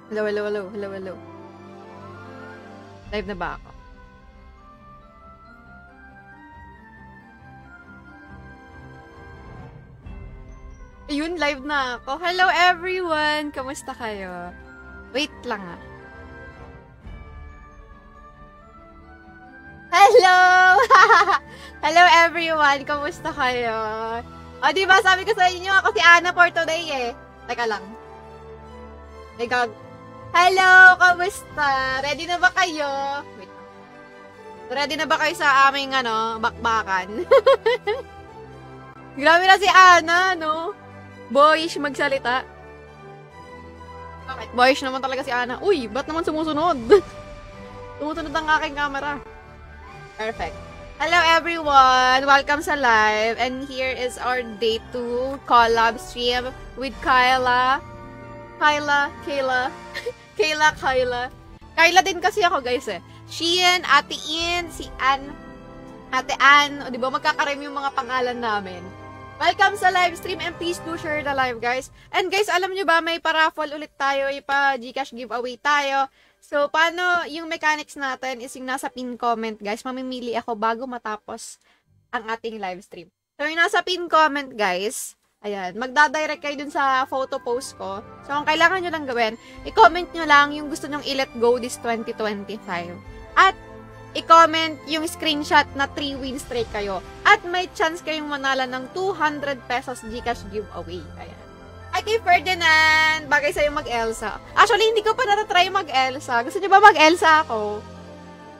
Hello, hello, hello, hello, hello. Live na ba ako? Ayun, live na ako. Hello everyone! Kamusta kayo? Wait lang ah. Hello! Hello everyone! Kamusta kayo? O, diba sabi ko sa inyo, ako si Ana for today eh. Teka lang. May gag... Hello! Kamusta? Ready na ba kayo? Wait. Ready na ba kayo sa aming, bakbakan? Grabe na si Ana, no? Boyish magsalita. Bakit? Boyish naman talaga si Ana. Uy, ba't naman sumusunod? Sumusunod ang aking camera. Perfect. Hello everyone! Welcome sa live. And here is our day 2 collab stream with Kyla. Kayla. Kayla din kasi ako guys eh. Sheehan, Ate In, si Ann, Ate Ann. O diba magkakarim yung mga pangalan namin. Welcome sa live stream and please do share the live guys. And guys, alam nyo ba may pa-raffle ulit tayo, ipa Gcash giveaway tayo. So, paano yung mechanics natin is yung nasa pin comment guys. Mamimili ako bago matapos ang ating live stream. So, yung nasa pin comment guys, ayan, magdadirect kayo dun sa photo post ko. So, ang kailangan nyo lang gawin, i-comment nyo lang yung gusto nyong i-let go this 2025. At, i-comment yung screenshot na 3 win streak kayo. At may chance kayong manala ng 200 pesos Gcash giveaway. Ayan. Ay, kay Ferdinand! Bagay sa'yo mag-Elsa. Actually, hindi ko pa natatry mag-Elsa. Gusto nyo ba mag-Elsa ako?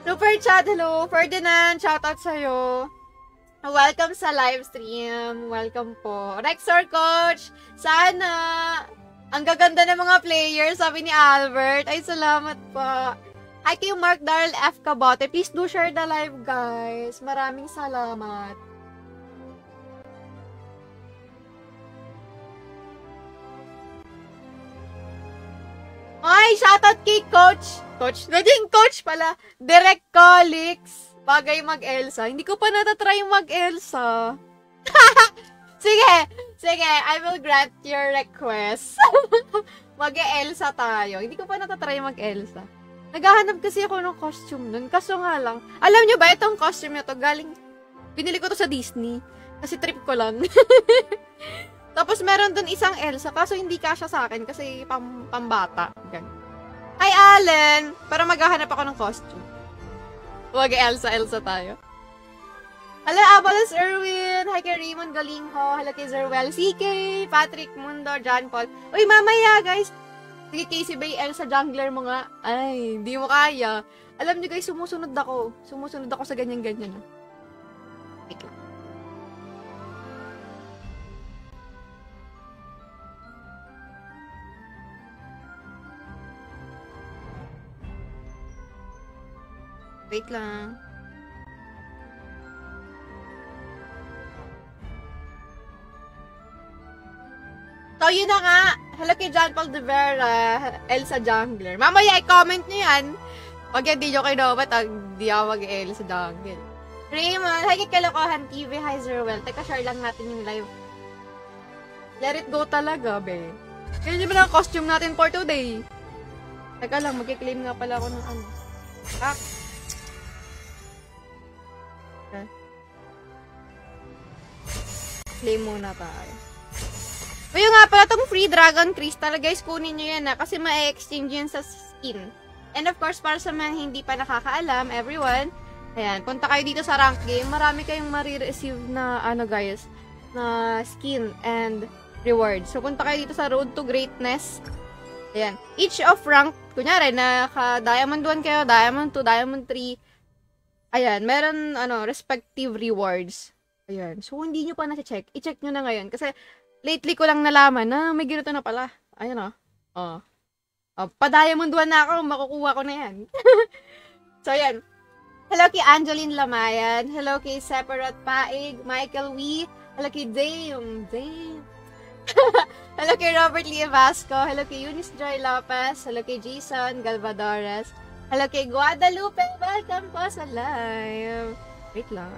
Super chat, hello! Ferdinand, shoutout sa'yo. Welcome sa live stream. Welcome po. Rexor Coach! Sana! Ang gaganda ng mga players, sabi ni Albert. Ay, salamat po. Hi kay Mark Darrell F. Cabote. Please do share the live, guys. Maraming salamat. Ay, shoutout kay Coach. Coach? Naging Coach pala. Direct Colleagues. Bagay mag-Elsa. Hindi ko pa natatry mag-Elsa. Sige. I will grant your request. Mag-Elsa tayo. Hindi ko pa natatry mag-Elsa. Naghahanap kasi ako ng costume nun. Kaso nga lang. Alam nyo ba, itong costume na to, pinili ko to sa Disney. Kasi trip ko lang. Tapos meron dun isang Elsa, kaso hindi kasya sa akin kasi pambata. Hi, Allen! Para maghahanap ako ng costume. Huwag Elsa tayo. Hello, Abalos Erwin! Hi kay Raymond Galingho. Hello kay Zerwell CK, Patrick Mundo, John Paul. Uy, mamaya, guys! Sige, Casey Bay, Elsa Jungler mo nga. Ay, hindi mo kaya. Alam niyo guys, sumusunod ako. Sumusunod ako sa ganyan-ganyan. Wait lang. Wait lang. So, yun na nga. Hello kay John Paul de Vera, Elsa Jungler. Mamaya, i-comment nyo yan. Pag hindi nyo kayo dapat, hindi ako mag-Elsa Jungler. Raymond, hi kay Kalokohan TV, hi Zerwell. Teka, share lang natin yung live. Let it go talaga, be. Kaya nyo ba lang costume natin for today? Teka lang, mag-claim nga pala ako ng ano. Ah. Okay. Claim muna tayo. Pero nga pala, itong free dragon crystal, guys, kunin nyo yan kasi ma-exchange yan sa skin. And of course, para sa mga hindi pa nakakaalam, everyone, ayan, punta kayo dito sa rank game, marami kayong marireceive na, guys, na skin and reward. So, punta kayo dito sa Road to Greatness. Ayan, each of rank, kunyari, naka-Diamond 1 kayo, Diamond 2, Diamond 3, ayan, meron, respective rewards. Ayan, so, hindi nyo pa na-check, i-check nyo na ngayon, kasi, lately ko lang nalaman na may ganito na pala. Ayan pa-Diamond 1 na ako, makukuha ko na yan. So, ayan. Hello kay Angeline Lamayan. Hello kay Separate Paig. Michael Wee. Hello kay Dame. Hello kay Robert Lee Vasco. Hello kay Eunice Joy Lopez. Hello kay Jason Galvadores. Hello kay Guadalupe. Welcome po sa live. Wait lang.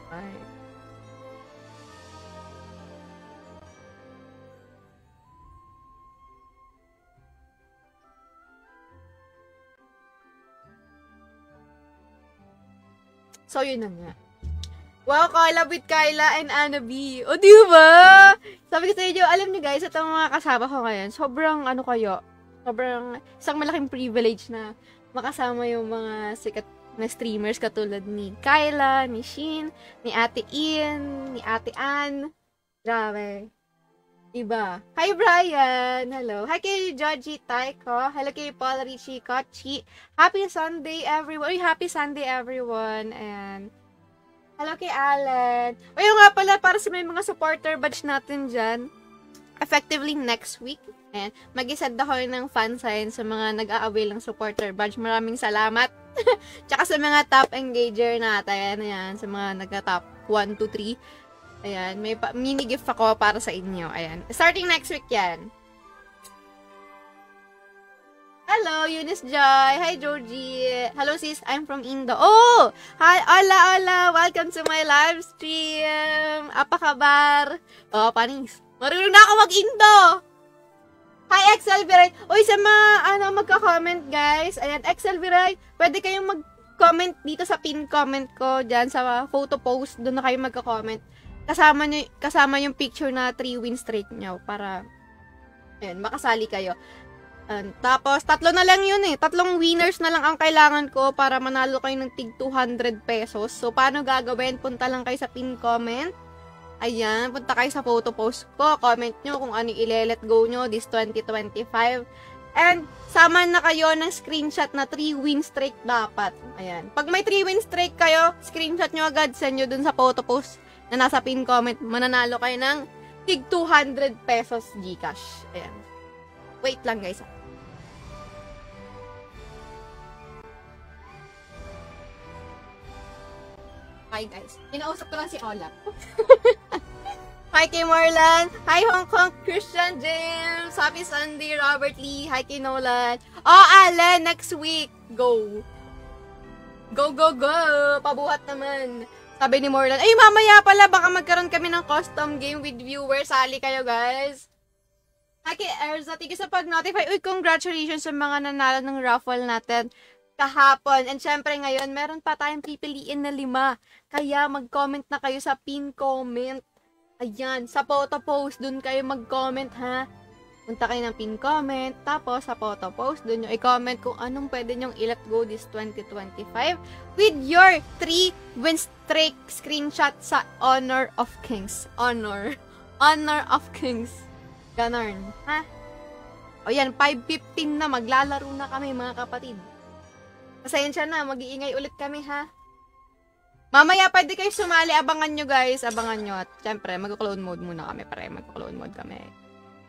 Bye. So, yun na nga. Wow, collab with Kyla and Anna B. O, diba? Sabi ko sa inyo, alam niyo guys, itong mga kasama ko ngayon, sobrang sobrang isang malaking privilege na makasama yung mga sikat na streamers katulad ni Kyla, ni Shin, ni Ate Ian, ni Ate Ann. Grabe. Diba? Hi, Brian! Hello. Hi kay Georgie Taiko. Hello kay Paul Richie Kochi. Happy Sunday, everyone. Uy, happy Sunday, everyone. And hello kay Alan. O yun nga pala, para sa may mga supporter badge natin dyan, effectively next week, and mag-isad ako ng fan sign sa mga nag-a-avail ng supporter badge. Maraming salamat. Tsaka sa mga top engager natin, ayan, sa mga nagka-top 1, 2, 3. Ayan, may mini gift ako para sa inyo. Ayan, starting next week yan. Hello, Eunice Joy. Hi, Georgie. Hello, sis. I'm from Indo. Oh! Hi, hola. Welcome to my live stream. Apa kabar? Oh, panis. Marunong na ako mag-Indo. Hi, XL Viray. Uy, sa mga, magka-comment, guys. Ayan, XL Viray. Pwede kayong mag-comment dito sa pin comment ko dyan sa photo post. Doon na kayo magka-comment. Kasama yung picture na 3 win streak nyo para, ayan, makasali kayo. Tapos, 3 na lang yun eh. 3 winners na lang ang kailangan ko para manalo kayo ng tig 200 pesos. So, paano gagawin? Punta lang kayo sa pin comment. Ayan, punta kayo sa photo post ko. Comment nyo kung ano i-let go nyo this 2025. And, sama na kayo ng screenshot na 3 win streak dapat. Ayan. Pag may 3 win streak kayo, screenshot nyo agad, send nyo dun sa photo post na nasa pin comment. Mananalo kayo ng tig 200 pesos Gcash. Ayan. Wait lang guys. Hi guys. Inausap ko lang si Ola. Hi kay Marlan. Hi Hong Kong Christian James. Happy Sunday Robert Lee. Hi kay Nolan. Oh Alan, next week. Go. Go. Pabuhat naman. Sabi ni Marlan. Ay mamaya pala baka magkaroon kami ng custom game with viewers. Sali kayo guys. Hi kay Erza, tigil sa pag-notify. Uy, congratulations sa mga nanalo ng raffle natin kahapon. And syempre ngayon, meron pa tayong pipiliin na 5. Kaya mag-comment na kayo sa pin comment. Ayan, sa photo post, dun kayo mag-comment ha. Punta kayo ng pin comment. Tapos sa photo post, dun nyo i-comment kung anong pwede nyong i-let go this 2025 with your 3 win streak screenshot sa Honor of Kings. Honor of Kings. Ganon. Ha? O yan, 5:15 na. Maglalaro na kami, mga kapatid. Pasensya na. Mag-iingay ulit kami, ha? Mamaya, pwede kayo sumali. Abangan nyo, guys. Abangan nyo. At syempre, mag-clone mode muna kami. Pare, mag-clone mode kami.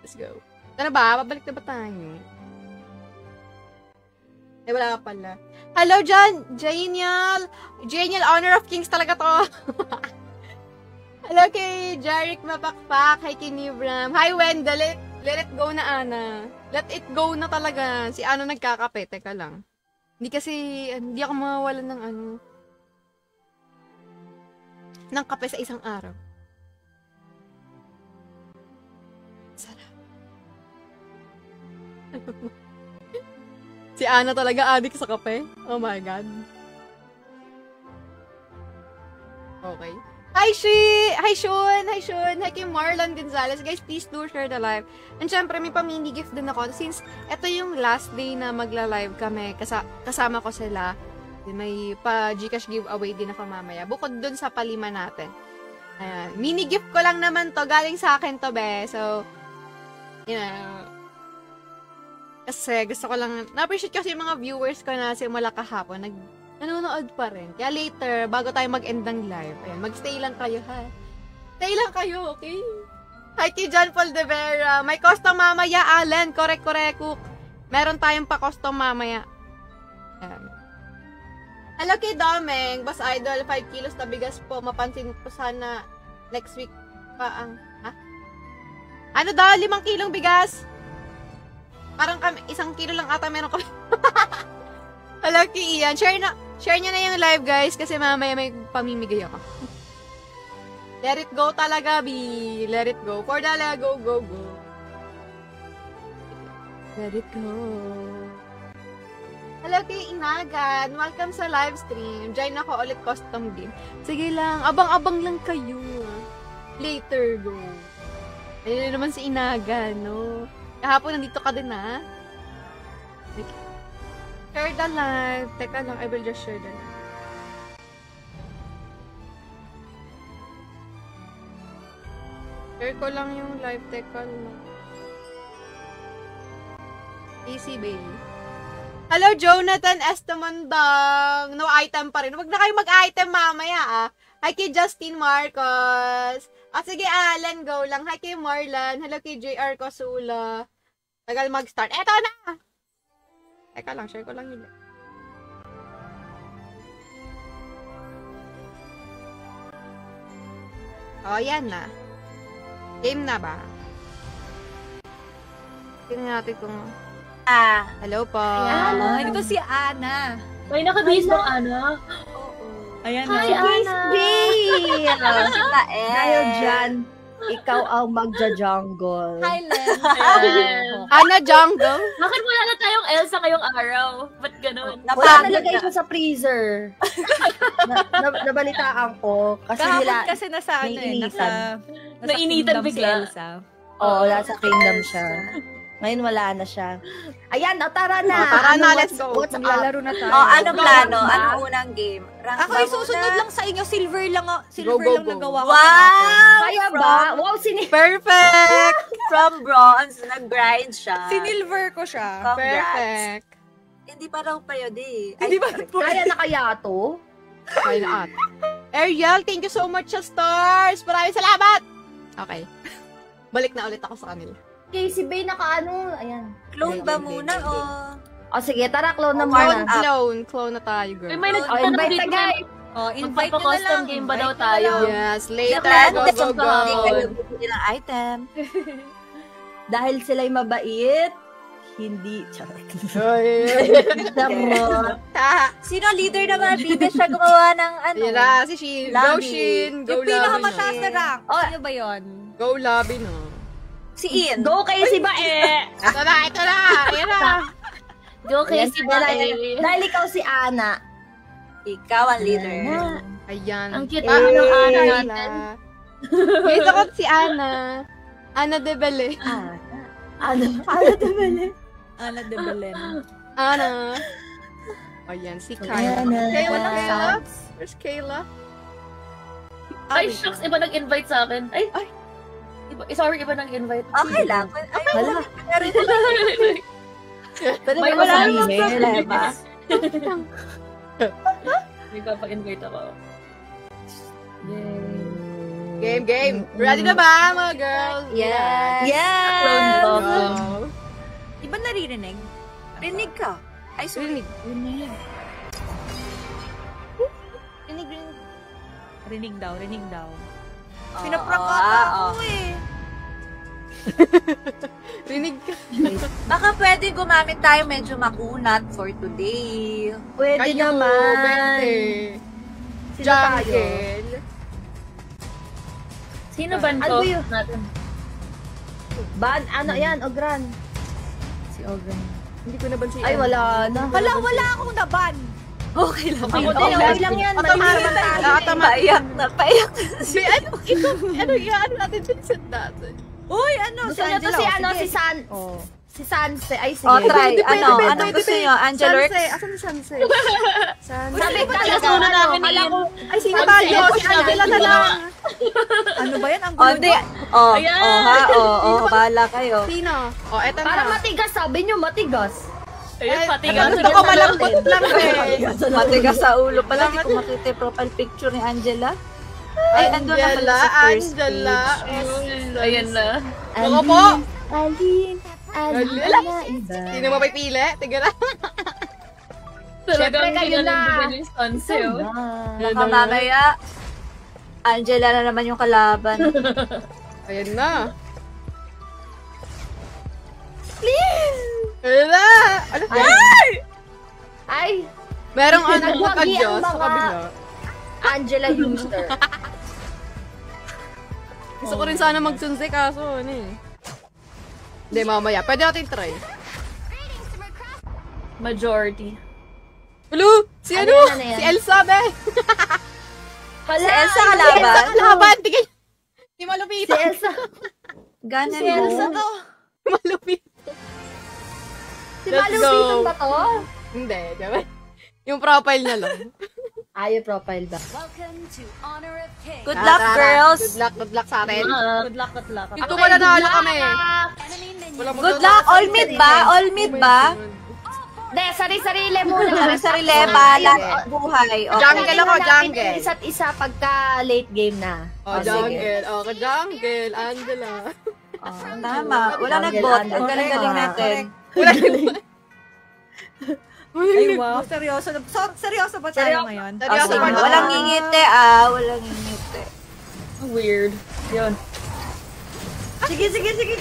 Let's go. Ano ba? Babalik na ba tayo? Eh, wala ka pala. Hello, John! Janiel! Honor of Kings talaga to. Hello kay Jarek Mapakpak. Hi kay Nibram. Hi Wendell. Let it go na, Ana. Let it go na talaga. Si Ana nagkakape. Teka lang. Hindi ako mawawala ng ng kape sa isang araw. Sarap. Si Ana talaga adik sa kape. Oh my God. Okay. Hi, Hi, Sean! Hi kay Marlon Gonzalez. Guys, please do share the live. And syempre, may pa-mini gift din ako. Since ito yung last day na magla-live kami, kasama ko sila. May pa-Gcash giveaway din ako mamaya. Bukod dun sa palima natin. Ayan. Mini gift ko lang naman to. Galing sa akin to, be. So, kasi gusto ko lang, na-appreciate kasi yung mga viewers ko na simula kahapon. Nanonood pa rin. Kaya later, bago tayo mag-end ng live, ayan, mag-stay lang kayo, ha? Stay lang kayo, okay? Hi kay John Paul de Vera. May custom mamaya, Alan. Correct. Meron tayong pa-custom mamaya. Ayan. Hello kay Domeng. Boss Idol, 5 kilos na bigas po. Mapansin po sana next week pa ang... Ha? Ano daw? 5 kilong bigas? Parang kami, 1 kilo lang ata meron kami. Hello kay Ian. Share nyo na yung live, guys, kasi mamaya may pamimigay ako. Let it go talaga, B. Let it go. For dala, go. Let it go. Hello kay Inagan. Welcome sa live stream. Join ako ulit custom game. Sige lang. Abang-abang lang kayo. Later, go. Ayun naman si Inagan, no? Kahapon nandito ka din, ha? Share the live. Teka lang, I will just share the live. Share ko lang yung live. Teka lang. Easy, baby. Hello, Jonathan Estamandang. No item pa rin. Huwag na kayo mag-item mamaya, ah. Hi kay Justin Marcos. Sige, Alan, go lang. Hi kay Marlan. Hello kay JR Cosula. Tagal mag-start. Eto na! Teka lang, share ko lang yun. Oh, yan na. Game na ba? Tingnan natin kung... Hello po. Ayan. Ito si Ana. May nakabihis bang Ana? Ayan Hi, Ana! Dahil dyan, ikaw ang magja-jungle. Hi, Len. Ana Jungle? Bakit wala na tayong Elsa ngayong araw? Ba't ganun? Wala nalagay siya sa freezer. Nabalitaan ko. Kasi Kahapon nila, kasi nasa ano eh, nainitan. Nainitan Kingdom bigla. Si Elsa. nasa kingdom siya. Ngayon wala na siya. Ayan, tara na. Tara na, let's go. What's up? Maglalaro na tayo. Anong plano? Anong unang game? Rank Ako ba isusunod muna? lang sa inyo, silver lang Go, go, go. nagawa ko. Wow! Kaya ba? Wow, Perfect! From bronze, nag-grind siya. Sinilver ko siya. Congrats. Perfect. Hindi pa raw pwede. Hindi ba? Kaya na kaya to? Kaya na at. Ariel, thank you so much sa stars. Maraming salamat! Okay. Balik na ulit ako sa kanila. Okay, si Bay nakaano. Ayan. Clone ba muna o? O sige, tara, clone na Clone, muna. clone na tayo, girl. May Invite na guys. Oh, invite nyo na Magpapa-custom lang. game ba daw Invite nyo na tayo? lang. Yes, later. Japan, Go, go, go. Hindi kayo bibili ng item. Dahil sila'y mabait, hindi. Charot. Charot. Sino leader naman? Bibi siya gumawa ng ano? Ayun na, si Shin. Go, Lobby. Shin. Go, Yung pinakamataas Lobby na na. rank. Oh. Sino ba yun? Go, Lobby na. Si Ian. Go kayo si Bae! Ito na, ito na. Ayan na. Go kay si Bae. Dahil ikaw si Ana. Ikaw ang leader. Ayan. Ang cute Ah, ng Ana Ana. natin. Wait ako si Ana. Ana de Bele. Ana Tabele. Ana de Belen. Ana. Ayan, si Kayla. Ana. Kayla, Ana. Kayla. Where's Kayla? Ay, shucks, iba nag-invite sa akin. Ay! Sorry, iba nag-invite. Okay lang. Ay, Hala. Pwede May ba wala sabihin? namang Problema. May papa-invite ako. Yay. Game. Ready na ba, mga girls? Yes. Clone Yes. dog. Go. Di ba naririnig? Rinig ka. Ay, sorry. Rinig. Rinig daw. Oo, Pinaprank oo, ata oo. ako eh. Rinig ka. Baka pwede gumamit tayo medyo makunat for today. Pwede Kayo, naman. Bente. Sino tayo? Jungle. Sino ban Ano ko yun? natin? Ano yan? Ogran. Si Ogan. Hindi ko nabansin. Ay, wala na. Wala akong naban. Okay lang. Ako Okay, din. okay lang yan. Maliban tayo. Paiyak na, paiyak. Si ano, ito, ano natin, Vincent natin. Uy, ano? Gusto niya to si ano, si San. Oh. Si Sanse. Ay, sige. O, try. Pwede, Ano? pwede, Anong pwede, gusto pwede. nyo? Angelorx? Sanse. Asan si Sanse? Sanse. Sabi Uy, talaga, Kasuna namin kala yun. ko, Ay, sino Sanse, ba yun? ako Si siya, Angela na wala. lang. Ano ba yan? Ang O, gulo di. nyo. O, Ayan. o ha, o, bahala kayo. Sino? O, eto na. para matigas, sabi niyo matigas. Ayun, pati Ano, gusto ko malambot lang eh. Matigas sa ulo pala. Hindi ko makita yung profile picture ni Angela. Ay, andun na pala sa first Angela. page. Ayan na. Ako po. Alin, Alin. na iba. Sino mapipili? Tiga lang. Talagang kayo na. kinalandigan yung Sanse, oh. Baka mamaya, Angela na naman yung kalaban. Ayan na. Please! Ayan na! Ano ba? Ay, Merong ano, Nagwagi kadyos ang sa mga- kabila. Angela Houston. Gusto ko rin sana magsunse kaso ano eh. Hindi, mamaya. Pwede natin try. Majority. Hello? Si ano? Ano yan? Si Elsa, be. Si Elsa Si kalaban? Elsa kalaban. Tingin. Si Si Malupito. Elsa. Ganyan Si Elsa mo. to. Malupito. Si Let's Malupitan go. ba to? Hindi, diba? Yung profile niya lang. Ay, yung profile ba? Good luck, girls. Good luck sa atin. Good luck. Ito mananalo kami. Wala mo Good luck. All mid ba? All mid ba? Hindi, sari-sarili muna. Sari-sarili, bahala. Buhay. Okay. Jungle ako, jungle. Yung isa't isa pagka late game na. Oh, jungle. Oh, jungle. Angela. Tama. Wala nag-bot. Ang galing-galing natin. Wala Ay, wow. Seryoso. Seryoso ba tayo ngayon? Seryoso ba tayo? Walang ngingiti, Walang ngingiti. Weird. Yun. Sige.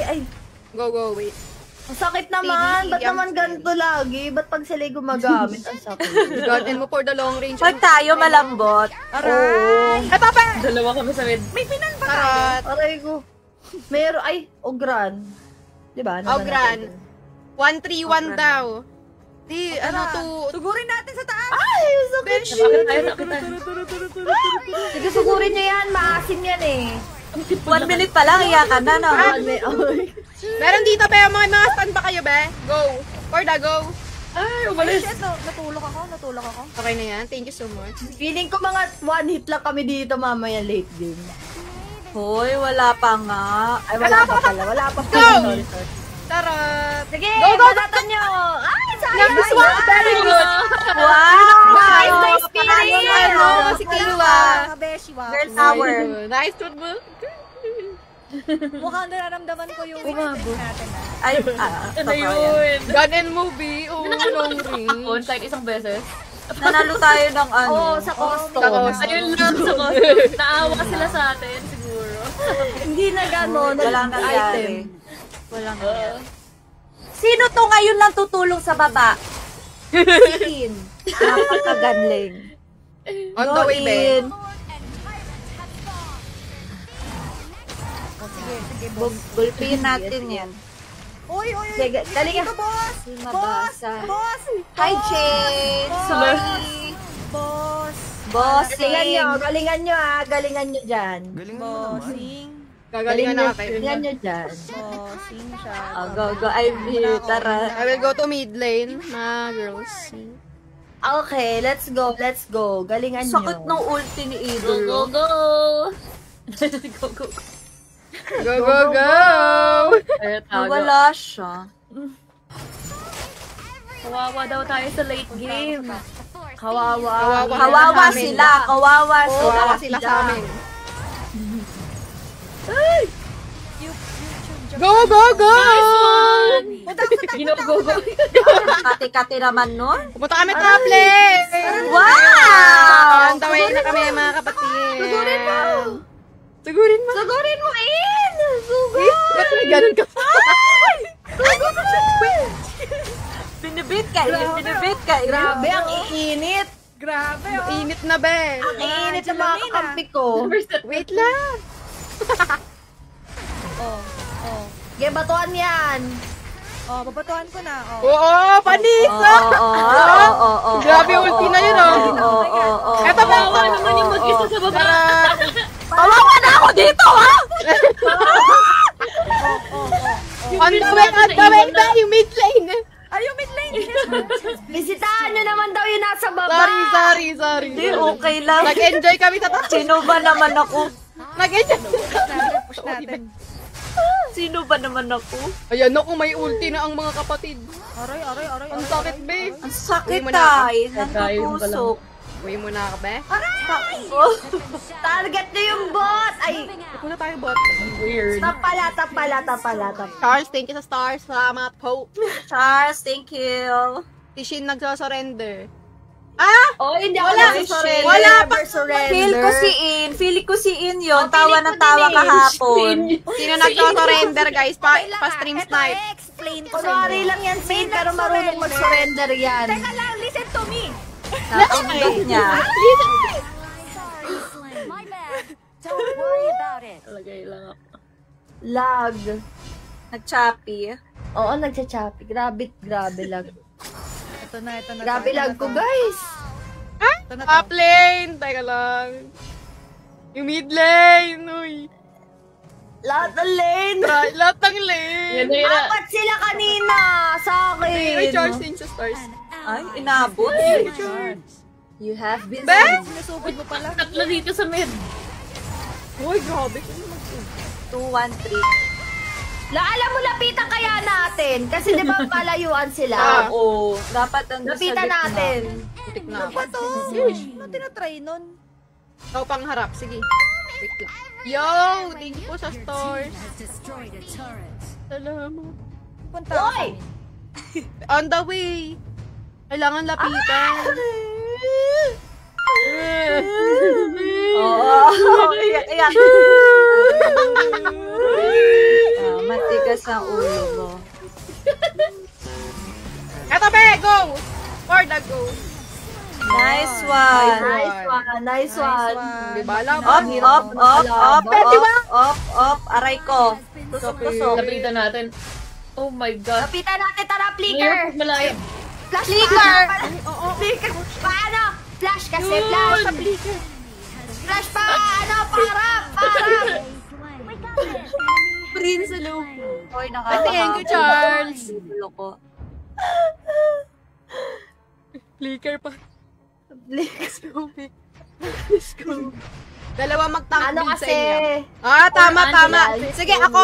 Ay, Go, wait. Ang sakit naman. Sige, Ba't naman ganito lagi? Ba't pag sila'y gumagamit? Ang sakit. Guardian mo for the long range. pag tayo malambot. Aray. Ay, papa! Dalawa kami sa mid. May pinan ba tayo? Karat. Aray ko. Meron, ay, Ogran. Diba? Ogran. 1-3-1 daw. Di, ano to? Sugurin natin sa taas. Ay, sakit. Bakit tayo? Sige, sugurin nyo yan. Maasim yan eh. 1 minute pa lang, iyakan na, no? Meron dito, be. Mga stand ba kayo, be? Go. Corda, go. Ay, Ay, umalis. shit, no. Natulog ako. Okay na yan. Thank you so much. Feeling ko mga one hit lang kami dito mamaya late game. Hoy, wala pa nga. Ay, wala pa pala. Wala pa Go! pala. Sorry. Charot. Sige, Go! badatan nyo! Ay, sayang! Nice one. Very good. Wow! Nice Panalo spirit! na, ano, si Kiwa. Kabeshi, wow. Girl power. Nice football. Mukhang nararamdaman ko yung Umabot. natin. Ay, Ano yun? Gun and movie. Oh, long range. On kahit isang beses. nanalo tayo ng ano. Oo, sa costo. Sa costo. Ayun lang sa ko. Naawa sila sa atin siguro. Hindi na gano'n. Walang item. nangyari. Walang nangyari. Sino to ngayon lang tutulong sa baba? Si In. Napakaganling. On the way, be. In. Gulpihin natin yan. Uy. Sige, dali nga. Boss! Di mabasa. Boss! Hi, Jane! Sorry. Boss! Galingan nyo galingan nyo dyan. Bossing. Gagalingan natin. Galingan nyo dyan. Bossing siya. Oh, go. Ivy, tara. I will go to mid lane, mga girls. Okay, let's go. Galingan nyo. Sakit ng ulti ni Go, Idol. go, go! Go, go, go. Go! Wala siya. Kawawa daw tayo sa late game. Kawawa. Kawawa sila. Kawawa Kawawa sila sa amin. Go! Gino-go-go. Kati-kati naman nun. Pumunta kami top lane! Wow! On the way na kami, mga kapatid. Sugurin mo! Sugurin mo. Sugurin mo, In! Ba't may ganun ka? Binibit ka. Binibit ka. Grabe, ang iinit. Grabe, Init na, be. Ang iinit ng mga kakampi ko. Wait lang. Sige, batuan yan. Oh, babatuhan ko na. Oh. Oo, panis! Oo. Grabe yung ulti na yun, oh. Oo. Eto ba? Kawawa naman yung mag-isa sa baba. Kawawa na ako dito, ha? On the way na yung mid lane. Ay, yung mid lane. Bisitahan nyo naman daw yung nasa baba. Sorry. Hindi, okay lang. Nag-enjoy kami sa taas. Sino ba naman ako? Nag-enjoy. Push natin. Sino ba naman ako? Ayan, naku, may ulti na ang mga kapatid. Aray. Ang sakit, be. Ang sakit, Uwi mo na tay. Nantutusok. Uwi mo na ako, be. Target nyo yung bot. Ay, Pupunta tayo, bot. Weird. tap pala. Charles, thank you sa stars. Salamat po. Charles, thank you. Si Shin nagsasurrender. Oh, hindi ako Wala. nagsusurrender. Wala pa. Never surrender. Feel ko si In yun. Oh, Tawa feeling ng ko tawa din eh. kahapon. Sino nagsasurrender, guys? Pa-stream snipe. explain ko Kunwari lang yan, Sin, pero marunong mag-surrender yan. Teka lang, listen to me. Napindot niya. Talagay lang ako. Lag. Nag-choppy. Oo, nagcha-choppy. Grabe lag. Ito na. Grabe lag ko, guys. Ito na Top lane! Teka lang. Yung mid lane! Uy! Lahat ng lane. Lahat ng lane! Yan na yun. Apat sila kanina sa akin. Ay, Charles din sa stars. Ay, inabot. You have been Be? Sinusugod mo pala. Tatlo dito sa mid. Uy, grabe. 2-1-3. Alam mo, lapitan kaya natin. Kasi di ba palayuan sila? Ah. Oo. Dapat ang Lapitan natin. Putik na ako. Ano ba to? Ano tinatry nun? Ikaw pang harap. Sige. Wait lang. Yo! Thank you po sa stars. Salamat. Punta Hoy! On the way. Kailangan lapitan. Oo. Iyak. Matigas ang ulo mo. Eto, be! Go! For the go. Nice one. Nice one. Diba? Up. Aray ko. Tusok. Lapitan natin. Oh my God. Lapitan natin, tara, Ngayon, flicker. malayo. Flash flicker. Flicker. Paano? Flash kasi, flash. Flash pa, para. Prince, hello. Hoy, Thank you, Charles. Ulo ko. Flicker pa. Let's go, be. Let's go. Dalawa magtank Ano din sa kasi? inyo. Tama. Sige, ako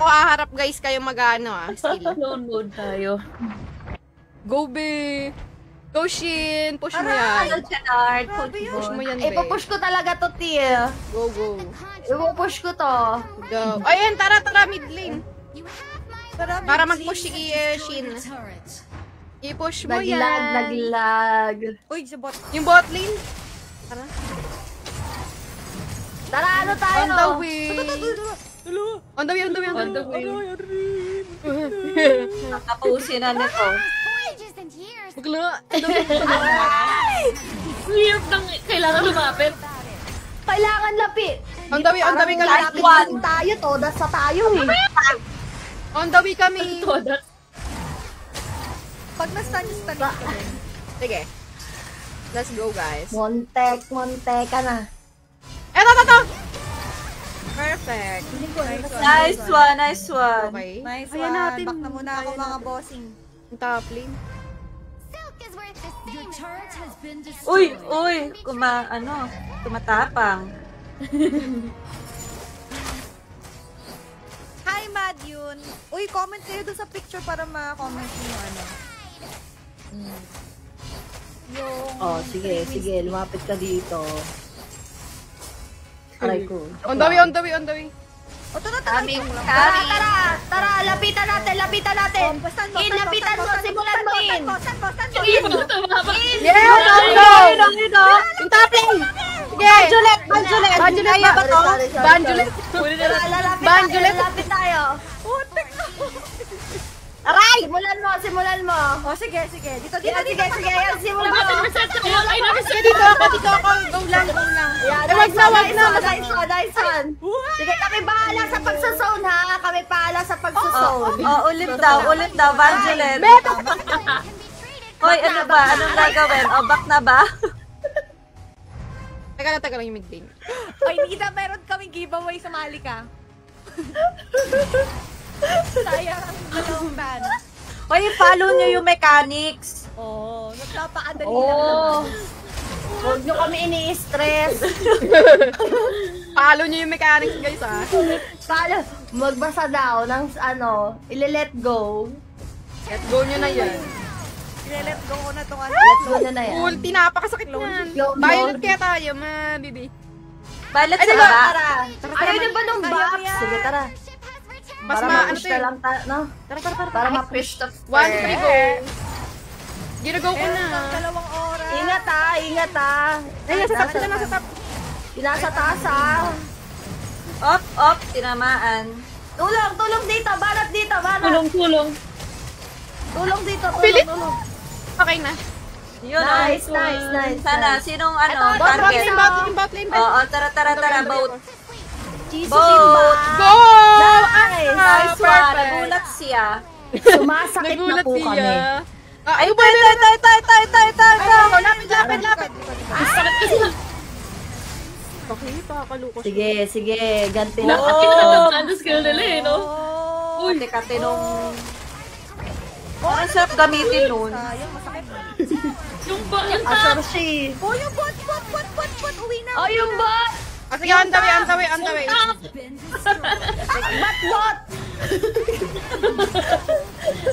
haharap guys, kayo mag-ano skill. Lone mode tayo. Go, be. Go, Shin. Push mo yan. Gerard. Push mo yan, be. Ipupush ko talaga to, Tia. Go. Ipupush ko to. Go. Ayun, tara, mid lane. Para mag-push si Shin. I-push mo yan. Naglag. Uy, sa bot. Yung bot lane. Tara. Tara, ano tayo? On the way. On the way. On the way. Tapusin na nito. Bugla. Hirap nang kailangan lumapit. Kailangan lapit. On the way kami. Lapit lang tayo, todas sa tayo eh. On the way kami. Todas. Pag na-stun ka din. Sige. Let's go, guys. Montek ka na. Eto. Perfect. Nice one. Okay. Nice Ayan one. natin. Back na muna ako mga bossing. Yung top lane. Uy, tumatapang. Hi, Madyun. Uy, comment kayo dun sa picture para ma-comment nyo ano. Yung... Sige, lumapit ka dito. Aray ko. On the way. O, tara. Tara, lapitan natin. Lapitan mo, simulan mo in. Yeah, go! Yung top lane! Sige! Banjulet ba to? Banjulet! Lapit tayo. Aray! Simulan mo. O, sige. Dito. Yan, simulan mo. Sige, dito ako. Go lang. Yan, Wag na. Nice one. Sige, kami bahala sa pagsusone, ha? Kami bahala sa pagsusone. Ulit daw, Vangelet. Hoy, ano ba? Anong gagawin? O, back na ba? Teka lang yung mid lane. Oy, Nita, meron kaming giveaway sa Malika. Sayang ang dalawang ban. Hoy, follow nyo yung mechanics. Oo, nagpapaadali lang naman. Huwag nyo kami ini-stress. Palo nyo yung mechanics, guys, Paano? Magbasa daw ng ile-let go. Let go nyo na yan. Let go ko na itong ano. Let go na yan. Ulti, napakasakit yan. Load. Violet kaya tayo, bibi. Violet Ay, sa diba? baba. Ayaw nyo ba nung box? Sige, tara. Mas Para ano ma-push to na eh. lang no? Para ma-push to 1-3 go. Ginago ko na. Dalawang oras. Ingat Ay, nasa top. Nasa taas, ha? Up, tinamaan. Tulong dito, banat dito, banat. Tulong. Tulong dito, Bilis. tulong. Okay na. Yun, Nice. Sana, sinong Bot target? lane. Oo, tara, boat. Jisoo Boat. Kimba. Go! Nice. Nice one, Perfect. nagulat siya. Sumasakit na Nagulat po kami. siya. Ay, Ito. lapit. Ang sakit kasi na. Okay, pakakalukos. Sige, ganti na. Nakakit na naman ang skill nila eh, no? Uy, kate nung... Parang sarap gamitin nun. Sayang, masakit. Yung ba, yung Asar top. siya. Oh, yung bot. Uwi na. Oh, yung bot! Ah, sige, on the way. Top! Bot!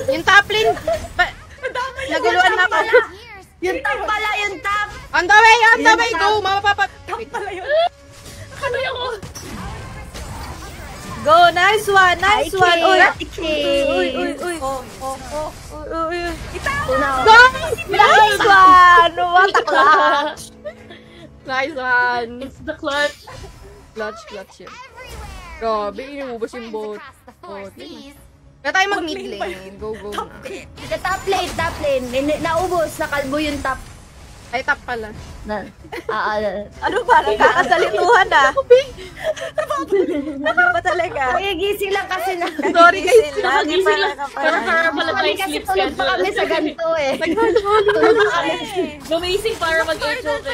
Yung top lane. Naguluan na ako. Yung top pala, yung top! On the way, go. Mapapapat. Ano ako? Go, nice one. Uy. Uy. Uy. Go! Nice one. What a clutch. Nice one. It's the clutch. Clutch yun. Grabe, inubos yung bot. Kaya tayo mag-mid lane. Go na. Sa top lane. Naubos, nakalbo yung top. Ay, top pala. Ano ba? Nagkakasalituhan na. Ano ba talaga? Kuya, gising lang kasi na. Sorry guys. Nakagising lang. Pero para pala tayo Kasi sleep tulog pa kami schedule. sa ganito eh. Gumising para mag-HOK.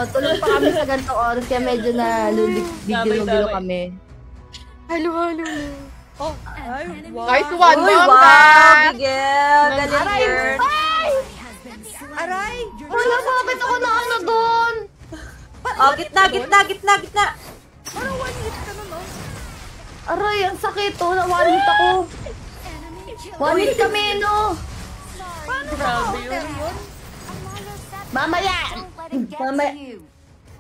Tulog pa kami sa ganito oras kaya medyo na bigilo kami. Halo. Oh, ay, wow. Nice one, Uy, wow. Bongga. Miguel. Galing girl. Aray! Wala, bakit ako na ano doon? Oh, gitna. Parang one hit ka na, no? Aray, ang sakit oh. One hit ako. One hit kami, no? Grabe yun.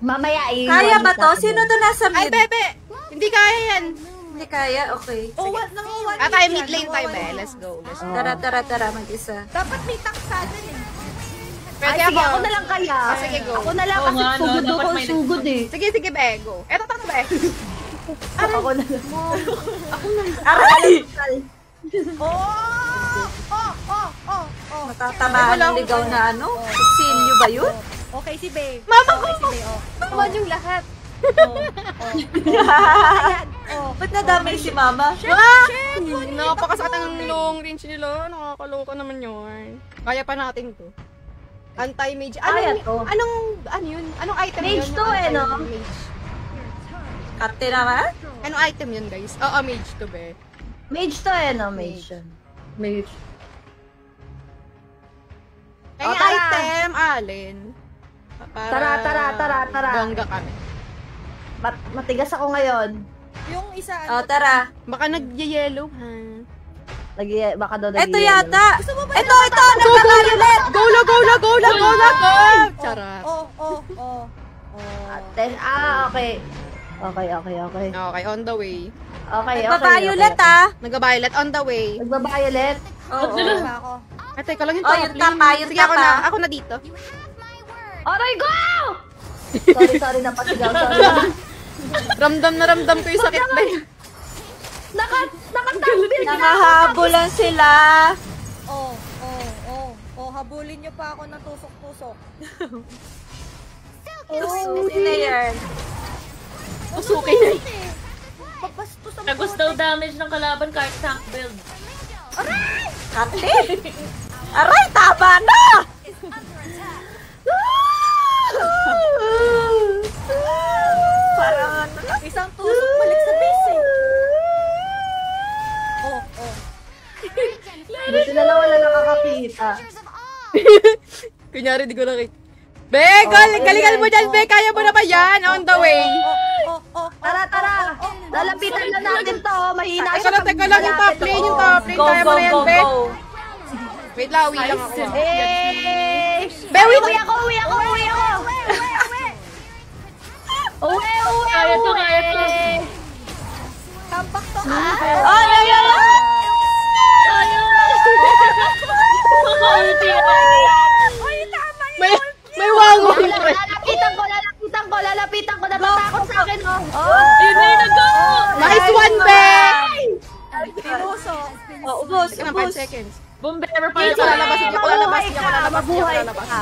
Mamaya, Kaya ba to? Sino to nasa Ay, mid? bebe. Hindi kaya yan. Hindi kaya? Okay. Oh, one Ah, tayo mid lane tayo, be. Let's go. Tara. Mag-isa. Dapat may taksanan eh. Pwede Sige, ako na lang kaya. Ah, sige, go. Ako na lang Oo kasi nga, no, sugod dapat ako, may sugod eh. Sige, be. Go. Eto, be. Ako na lang. Aray! Matatamaan ng ligaw na ano? Sinyo ba yun? Okay, si Babe. Mama ko! Okay, si Babe, oh. Naman yung lahat. Ayan, oh. Ba't nadamay si mama? Napakasakit ang long range nila. Nakakaloka naman yun. Kaya pa natin to. Anti-mage. Kaya to. Ano yun? Anong item Mage yun? to eh, no? Anti-mage. Kate naman? Anong item yun, guys? Oo, mage to, be. Mage to eh, no? Mage. Mage. Kaya tara. item, alin. Para Tara. bongga kami. Matigas ako ngayon. Yung isa, Oh, tara. Baka nag-yellow, ha? Baka daw Ito yata. Gusto mo ba Ito. Nagkakarolet. Go! Charot. Oh. Okay. Okay, on the way. Okay. Nagpa-violet ah. Nag-violet, on the way. Nagba-violet. Oo. Ba ako? Ay, teka lang yung Oh, top yung lane. tapa, yung Sige, tapa. ako na dito. Aray, go! Sorry, napasigaw. Sorry. Ramdam na ramdam ko yung sakit, be. Nakatambil na. Nangahabolan sila. Oh, habulin niyo pa ako ng tusok-tusok. Sino yan? Usukin na yun. Papastos ang Tagos daw damage ng kalaban kahit tank build. Kate? Aray, tama na! Parang ano lang. isang tusok balik sa base eh. Oh. Buti na lang wala nakakakita. Kunyari, di ko nakita. Be, galingan mo dyan, be. Kaya mo na ba yan? On the way. Tara. Lalapitan na natin to. Mahina Teka lang, yung top lane, Go, Kaya mo go, na yan, go, be. go. Wait lang, uwi lang ako. Eh! Be, wait. Uwi ako! Uwi! Kaya to. Tampak to. Oh, yan! May wango. Lalapitan ko. Natatakot sa akin, oh. Yun na yung nag-go! Nice one, be. Pinuso. Oh, ubos. 5 seconds. Bombero pa Hindi yun. ako lalabas. Mabuhay ka.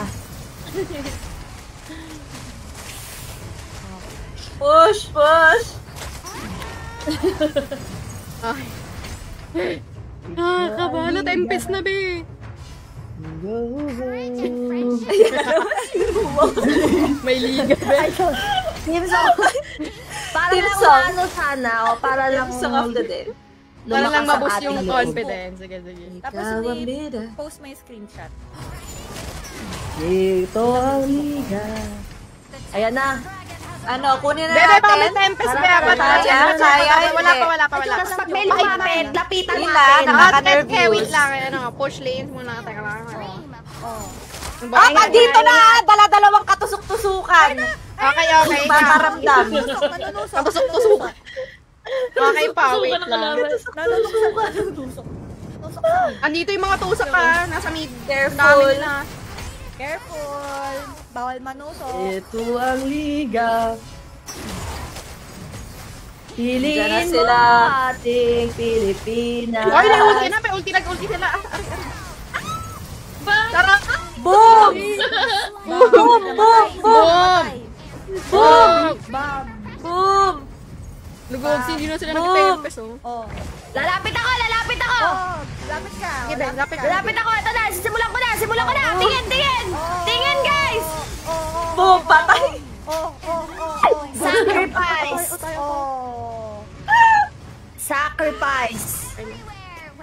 Push. Ay. Nakakabalo, tempest na, be. May liga. Team song. Para Team lang song. ano sana, o para lang Song of the day. Para lang lumakas ang maboost yung ating loob. confidence. Sige, sige. Tapos Ikaw ang ni bida. post my screenshot. Dito ang liga. Ayan na. Ano, kunin na Bebe, baka may natin. tempest, Para- bebe. para- Wala pa. Tapos pag may lumapit, lapitan Ila, natin. nakaka-nervous. Okay, wait lang. Ano, push lanes muna. Teka lang. Ah, dito na! Dala-dalawang katusok-tusukan. Okay. Paparamdam. Manunusok. Tusok. Okay pa, wait Susukan ang lang. Nanunusok. Andito yung mga tusok ka. Nasa mid. Careful. Dami nila. Careful. Bawal manusok. Ito ang liga. Diyan na Piliin mo sila. ating Pilipinas. Ay, may ulti na. May ulti. Nag-ulti sila. Tara. Boom! Boom! Boom! Boom! Boom! Bam. Boom! Lugog, hindi na sila Boom! nag-tempest, oh. Oh. Lalapit ako! Oh, lapit ka. Sige, Ben, lapit ka. Lalapit ako! Ito na! Simulan ko na! Tingin! Tingin, guys! Boom! Patay! Sacrifice! Oh. Sacrifice!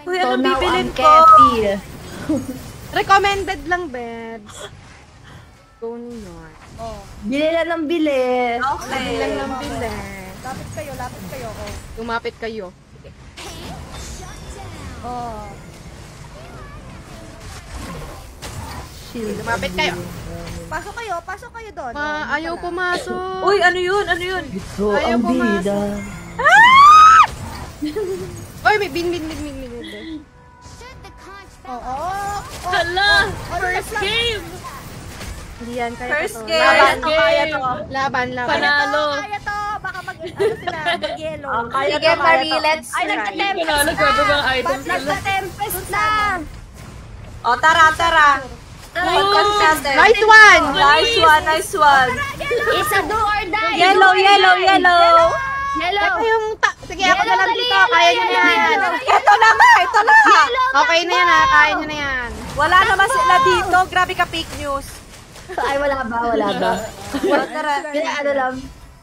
Uy, So anong now bibilin ang ko? Kepi. Recommended lang, Bebs. Go north. Oh. Bili lang ng bili. Okay. Bilang ng bilang. Lapit kayo. Oh. Lumapit kayo. Oh. Lumapit kayo. Pasok kayo doon. Ayaw pumasok. Uy, ano yun? Ano yun? Ito Ayaw ang pumasok. bida. Oy, may bin. Oh. Hala! First game! Hindi yan, kaya First to. game. Laban. Kaya to. Laban. Panalo! Kaya to. Baka sila, mag-yellow. Kaya Sige, to, Marie, kaya to. let's Ay, try. nagka-tempest Panalo, grabe bang items nila. Nagka-tempest na! O, tara. Podcast natin. Nice one! Nice one. Isa do or die! Yellow. Yellow! Ito yung sige, ako na lang dito. Kaya nyo na yan. Ito na. Okay na yan, ha. Kaya nyo na yan. Wala naman sila dito. Grabe ka, fake news. Ay, wala ba? Tara. Kaya ano lang.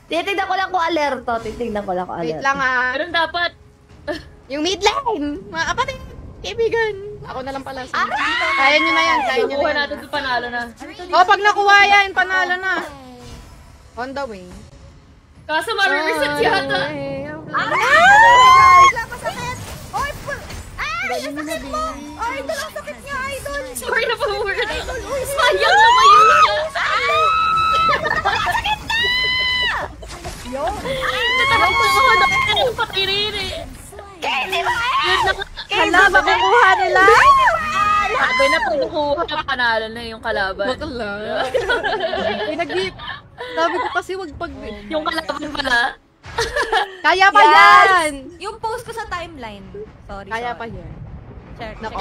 Titignan ko lang kung alerto. Wait lang, ha. Pero dapat, Yung mid lane. Mga kapatid. Kaibigan. Ako na lang pala. Kaya nyo na yan. Kaya nyo kukuha na yan. natin sa panalo na. Pag nakuha yan, panalo na. On the way. Kaso ma-reset yata. Masakit. Oy, ay, ang sakit mo. Ay, idol, ang sakit niya, idol. Sorry na pa-word. Sayang na ba yun? Natakot ko mga nakita ng patiriri. Hala, makukuha nila. Sabi na pag nakuha, panalo na yung kalaban. Bakla. Pinag-dip. Sabi ko kasi wag pag... Yung kalaban pala. Kaya pa Yes! yan! Yung post ko sa timeline. Sorry. Kaya pa yan. Check. Nako.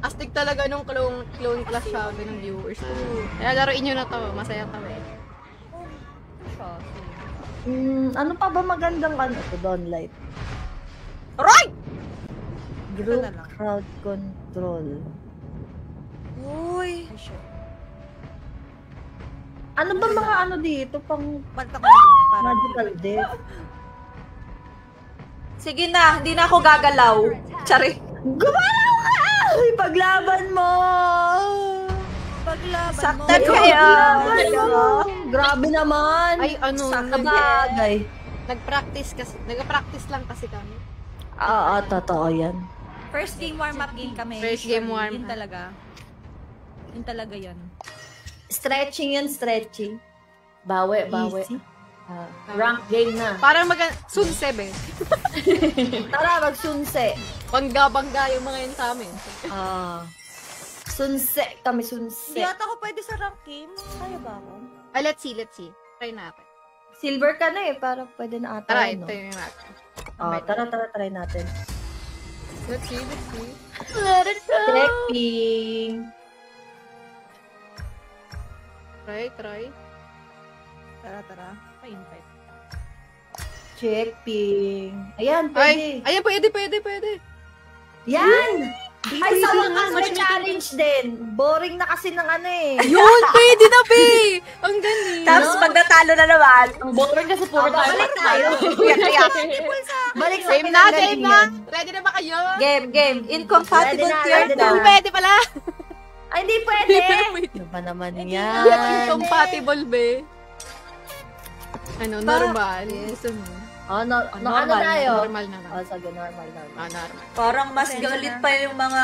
Astig talaga nung clone class sabi ng viewers ko. Kaya laruin nyo na to. Masaya to eh. Ano pa ba magandang to downlight? Right! Group na lang. crowd control. Uy. Ano ba mga ano dito? Pang Balta ko din. Para magical death? Sige na, hindi na ako gagalaw. Tsari. Gumalaw ka! Ay, paglaban mo! paglaban mo. Saktan kaya. Grabe naman! Ay, ano, Sabagay. nag-practice lang kasi kami. Oo, totoo yan. First game warm-up game kami. First game warm-up. Yun talaga. Yun talaga yun. Stretching yan, stretching. Bawi. Easy. Rank game na. Parang sunsebe. Tara, magsunse. Bangga-bangga yung mga yun sa amin. Sunse. Kami Hindi sunse. yata ako pwede sa rank game. Kaya ba ako? Ay, let's see. Try natin. Silver ka na eh, para pwede na ata. Tara, no? ito yung natin. Tara, try natin. Let's see. Let it go. Checking. Try. Tara. Pa-invite. Checking. Ayan, Ay, pwede. ayan, pwede. Yan! Ay, sa wakas may challenge din. Boring na kasi ng ano eh. Yun, pwede na, be! Ang galing. Tapos pag natalo na naman, Ang boring kasi puro tayo. Balik tayo. Balik sa Game na, game pinanggalingan. na. Ready na ba kayo? game. Incompatible Ready na, tier ready na. Hindi pwede pala. Ay, hindi pwede. Ano ba naman Hindi yan? compatible, be. Ano, normal. Gusto mo? Oh, ano Normal, tayo? Normal na lang. Oh, sige, normal. Normal. Parang mas galit pa yung mga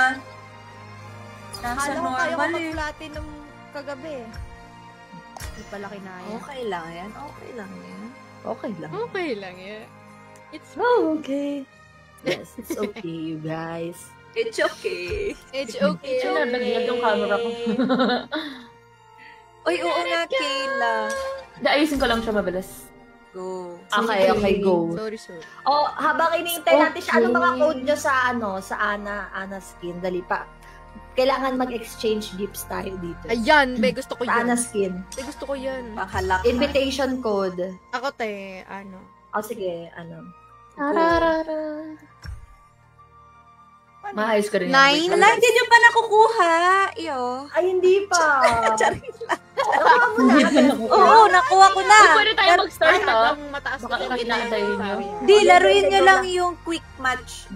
nasa Akala ko kayo normal eh. mag-platinum kagabi. Hindi pala kinaya. Okay lang yan. Okay lang. Okay lang, yeah. It's Okay. Yes, it's okay, you guys. It's okay. It's okay. Ito na, naglag yung camera ko. Uy, oo nga, Kayla. Ayusin ko lang siya mabilis. Go. Okay, go. Sorry. Oh, habang iniintay natin siya, ano mga code nyo sa Ana Skin? Dali pa. Kailangan mag-exchange gifts tayo dito. Ayan, be, gusto ko Sa Ana yan. Skin. Be, gusto ko yan. Pakalak. Invitation code. Ako, te, ano. Oh, sige, ano. Maayos ka rin. Nine? Wala, hindi nyo pa nakukuha. Iyo. Ay, hindi pa. Charing lang. Nakuha mo na. Oo, nakuha ko na. Pwede tayo mag-start, ah. Ang mataas Baka ko inaantay nyo. Di, laruin nyo lang yung quick match.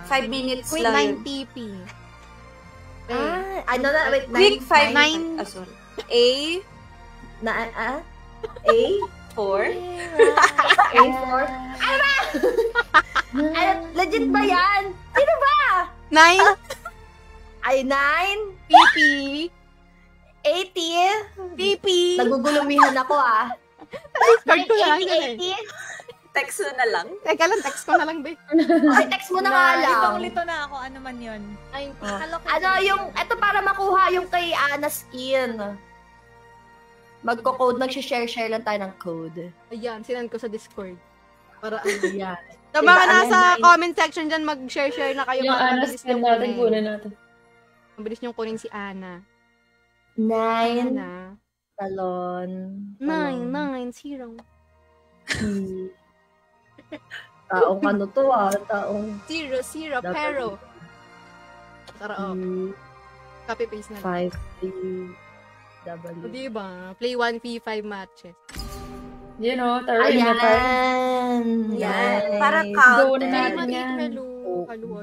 5 minutes Quick lang. 9 TP. Ano na, wait, Quick 5 nine- minutes. Sorry. A, A? 4. A4? Ano ba? Ay, legit ba yan? Sino ba? 9 Ay, 9? TP. 80? TP. Nagugulumihan ako ah. Discord ko lang. 80? Text mo na lang. Teka lang, text ko na lang, be. Ay, text mo na nga lang. Litong-lito na ako. Ano man yun? Ay, Ano yung, eto para makuha yung kay Ana Skin. Magko-code, mag-share lang tayo ng code. ayan, sinan ko sa Discord. Para ano. Ayan. Sa mga Diba, nasa nine- comment section dyan, mag-share na kayo. Yung para anas mabilis na niyong natin, kunin. kunin natin. Mabilis niyong kunin si Ana. 9. Ana. Talon. 990. Taong ano to ah. Taong 00 Dapat- pero. Tara, oh. Copy paste na lang. 5 O, diba? Play 1v5 matches. You know, tara na tayo. Ayan. Yan. Nice. Para Go count. na natin yan. Hello. Hello.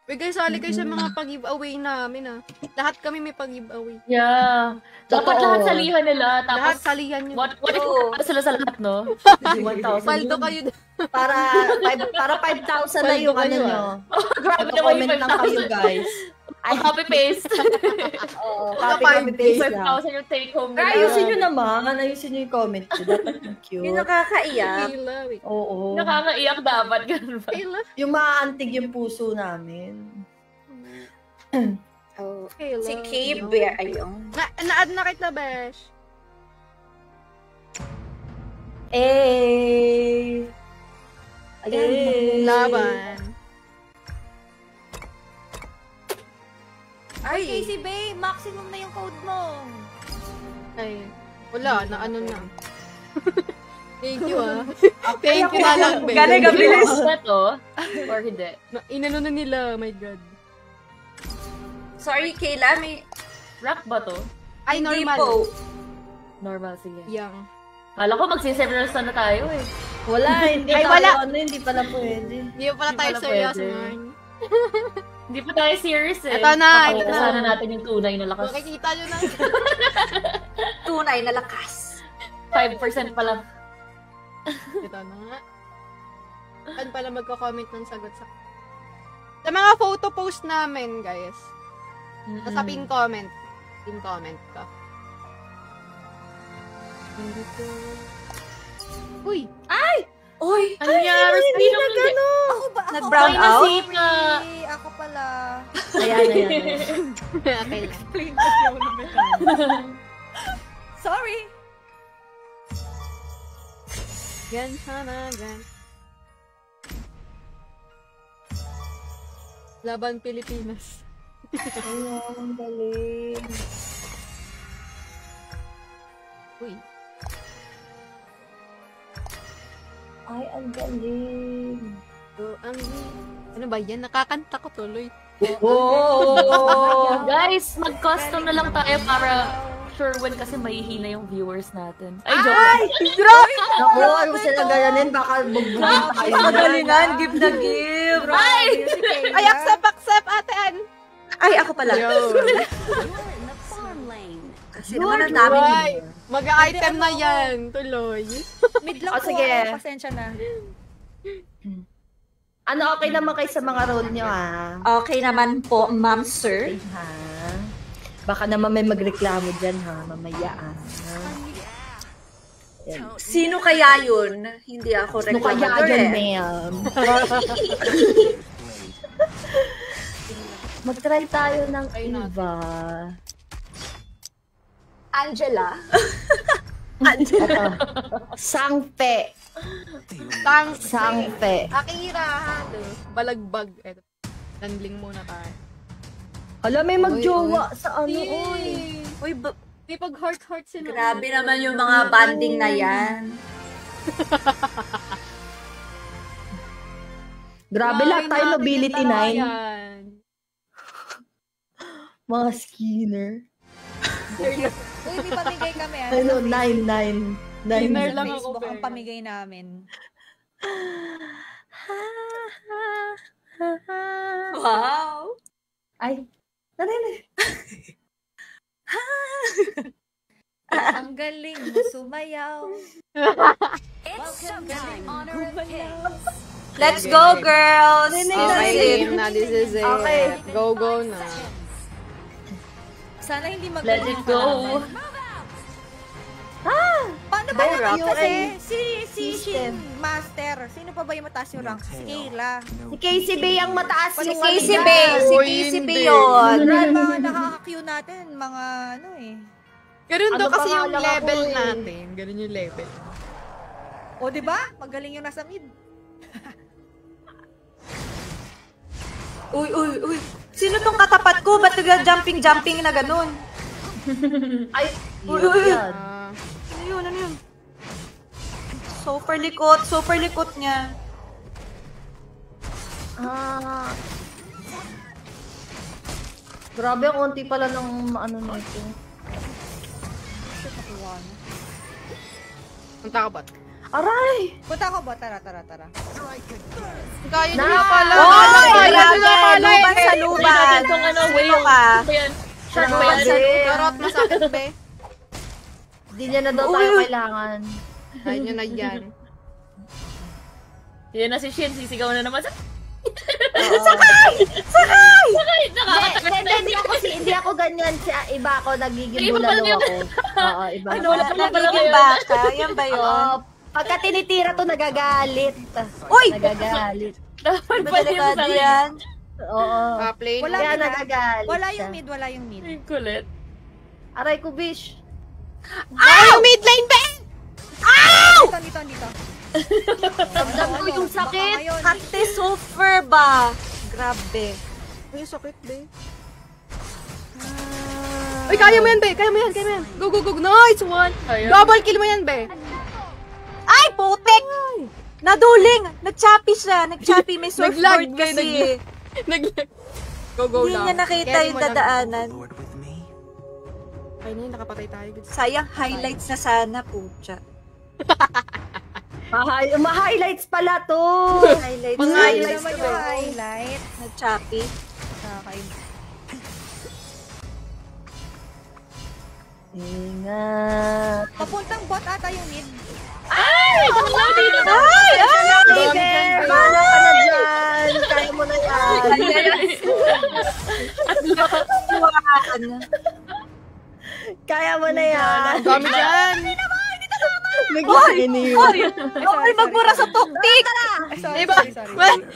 Uy guys, sali kayo sa mga pag-giveaway namin ah. Lahat kami may pag-giveaway. Yeah. Dapat Totoo. lahat salihan nila. Lahat Tapos, salihan nyo. what if Oo. para sila sa lahat, no? 1,000. Paldo kayo. Para 5,000 na yung ano Paldo kayo, nyo. Grabe naman Comment yung lang kayo 5,000. guys. Ay, copy paste. Oo, Baka copy paste lang. 5,000 yung take home Pero nila. ayusin nyo naman. Ayusin nyo yung comment nyo. Dapat yung cute. Yung nakakaiyak. Kayla, wait. Oo. Nakakaiyak dapat. Ganun ba? Kayla. Yung maaantig yung puso namin. Oh. Kayla. Si Kay Bear, ayun. Na-add na kita, Besh. Ayan. Laban. Ay, Casey Bay, maximum na yung code mo. Ay, wala, na ano na. Thank you ah. Thank you na lang, Besh. Galing ang bilis. Ba to? Or hindi? Inano na nila, my God. Sorry, Kayla, may... Rock ba to? Ay, Hindi normal. po. Normal, sige. Yang. Kala ko magsiseminars na tayo eh. Wala, hindi Ay, tayo, wala. hindi pala pwede. Hindi pa pala Hindi tayo pala seryoso, pwede. man. Hindi pa tayo serious eh. Ito na, Pakita ito na. sana natin yung tunay na lakas. Makikita nyo na. Tunay na lakas. 5% pa lang. Ito na nga. Saan pala magko-comment ng sagot sa mga photo post namin, guys. Sa pin comment. Pin comment ka. Uy! Uy! Ano nangyari? Sino hindi? Ako ba? Ako Nag-brown Ay, out? nasira. Hindi, ako pala. Ayan. Okay lang. Sorry. Gan sana, gan. Laban Pilipinas. Ayan, ang galing. Uy. Ay, ang galing. So, ang Ano ba yan? Nakakanta ko tuloy. Guys, mag-custom na lang tayo para sure when kasi mahihina yung viewers natin. Ay, joke. Ay! Grabe! Naku, ayaw mo sila ganyanin, baka bugbugin tayo. Magalingan, give na give. Ay! Ay, accept, Ate Ann! Ay, ako pala. Yo! Kasi naman ang dami. Ay, mag-item na yan. Tuloy. Mid lang Oh, po sige. ako. Pasensya na. Ano, okay naman kayo sa mga role nyo, ha? Okay naman po, ma'am, sir. Okay, ha? Baka naman may magreklamo dyan, ha? Mamaya, ha? Yan. Sino kaya yun? Hindi ako Ano kaya reklamador dyan, eh. ma'am? Mag-try tayo ng iba. Angela. Ito. Sangpe. Sangpe. Akira, ha? Balagbag. Eto. Landling muna tayo. Hala, may magjowa sa ano, oy. Uy, May pag-heart sila. grabe naman yung mga banding na yan. Grabe lahat tayo nobility 9. Mga skinner. Uy, may pamigay kami. Ano, Sa 9. Dinner lang ako, Facebook ang Bea. pamigay namin. Wow. Ay, nanay. Ang galing mo sumayaw. Let's go, girls. Okay, game na. This is it. Okay. Go na. Sana hindi Let magaling it go. Paano ba Very naman rough. kasi? Si System. Shin Master. Sino pa ba yung mataas yung rank? Si Kayla. Si KCB ang mataas Si yung Casey ano Bay. niya. Si Uy, Casey Bay hindi. yun. Yung mga nakaka-Q natin, mga ano eh. Ganun daw Ano kasi pa nga yung lang ako level eh. natin. Ganun yung level. O, di ba? Magaling yung nasa mid. Uy. Sino tong katapat ko? Ba't nag-jumping na ganun? Ay, Uy. yan. Ano yun? Super likot niya. Ah. Grabe, ang konti pala ng ano na ito. Punta ka ba? Aray! Punta ako ba? Tara. Kaya nyo Na- na pala. Oy, Kaya nyo na grabe. pala. Luban sa Tingnan luban. natin kung ano, Sino ka? Ba yan? Shark Ano ba yan? Karot, masakit be. Hindi niya na daw tayo kailangan. Kaya nyo na yan. Yan na si Shin, sisigaw na naman sa... Sakay! Nakakatakot na Hindi ako ganyan. Iba ako, nagiging Iba pala bulalo yun. ako. Oo, iba. Ano, wala pala pala Nagiging ngayon. baka. Yan ba yun? Oo, pagka tinitira to, nagagalit. Uy! Nagagalit. Dapat Ba pa delikado din yan? Oo. Plane. Wala Kaya mid, ah. nagagalit Wala siya. yung mid. Ang kulit. Aray ko, bish. Ay, mid lane be! Dito. Damdam ko yung sakit. Kante super ba? Grabe. Ay, sakit be. Uy, kaya mo yan be. Kaya mo yan. Go. Nice one. Ayun. Double kill mo yan be. Ay, putik! Naduling! Nag-choppy siya. Nag-choppy. May surfboard Nag-lag, kasi. Nag-lag. Go Hindi lang. niya nakita Carry yung mo lang. dadaanan. Ay na yun, nakapatay tayo. Sayang highlights na sana, pucha. Ma-highlights pala to. Highlights. Mga Ayun highlights naman ko yung ba? highlight. Nag-choppy. Ingat. Papuntang bot ata yung mid. Ay! Tumalaw dito! Ay! Baby, bahala ka na dyan. Kaya mo na yan. Luwakan. Kaya mo na yan. Ang dami dyan. Okay, magbura sa tuktik! Ay, sorry.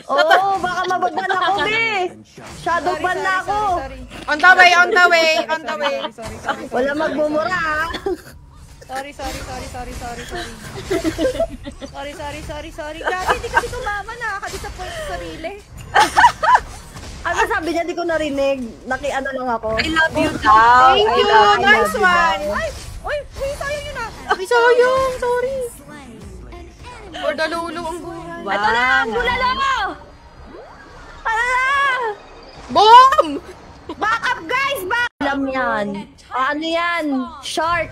Oo, baka mabagban ako, be. Shadow ban na ako. On the way. Wala magmumura, ha? Sorry. Grabe, hindi kasi tumama. Nakaka-disappoint sa sarili. Ano sabi niya, di ko narinig. Nakiano lang ako. I love you daw. Thank you. Nice one. Uy, sayang yun ah. Ay, sayang. Sorry. For the lulu ang buhay. Wow. Bulalo mo! Boom! Back up, guys! Back! Alam yan. Ano yan? Shark.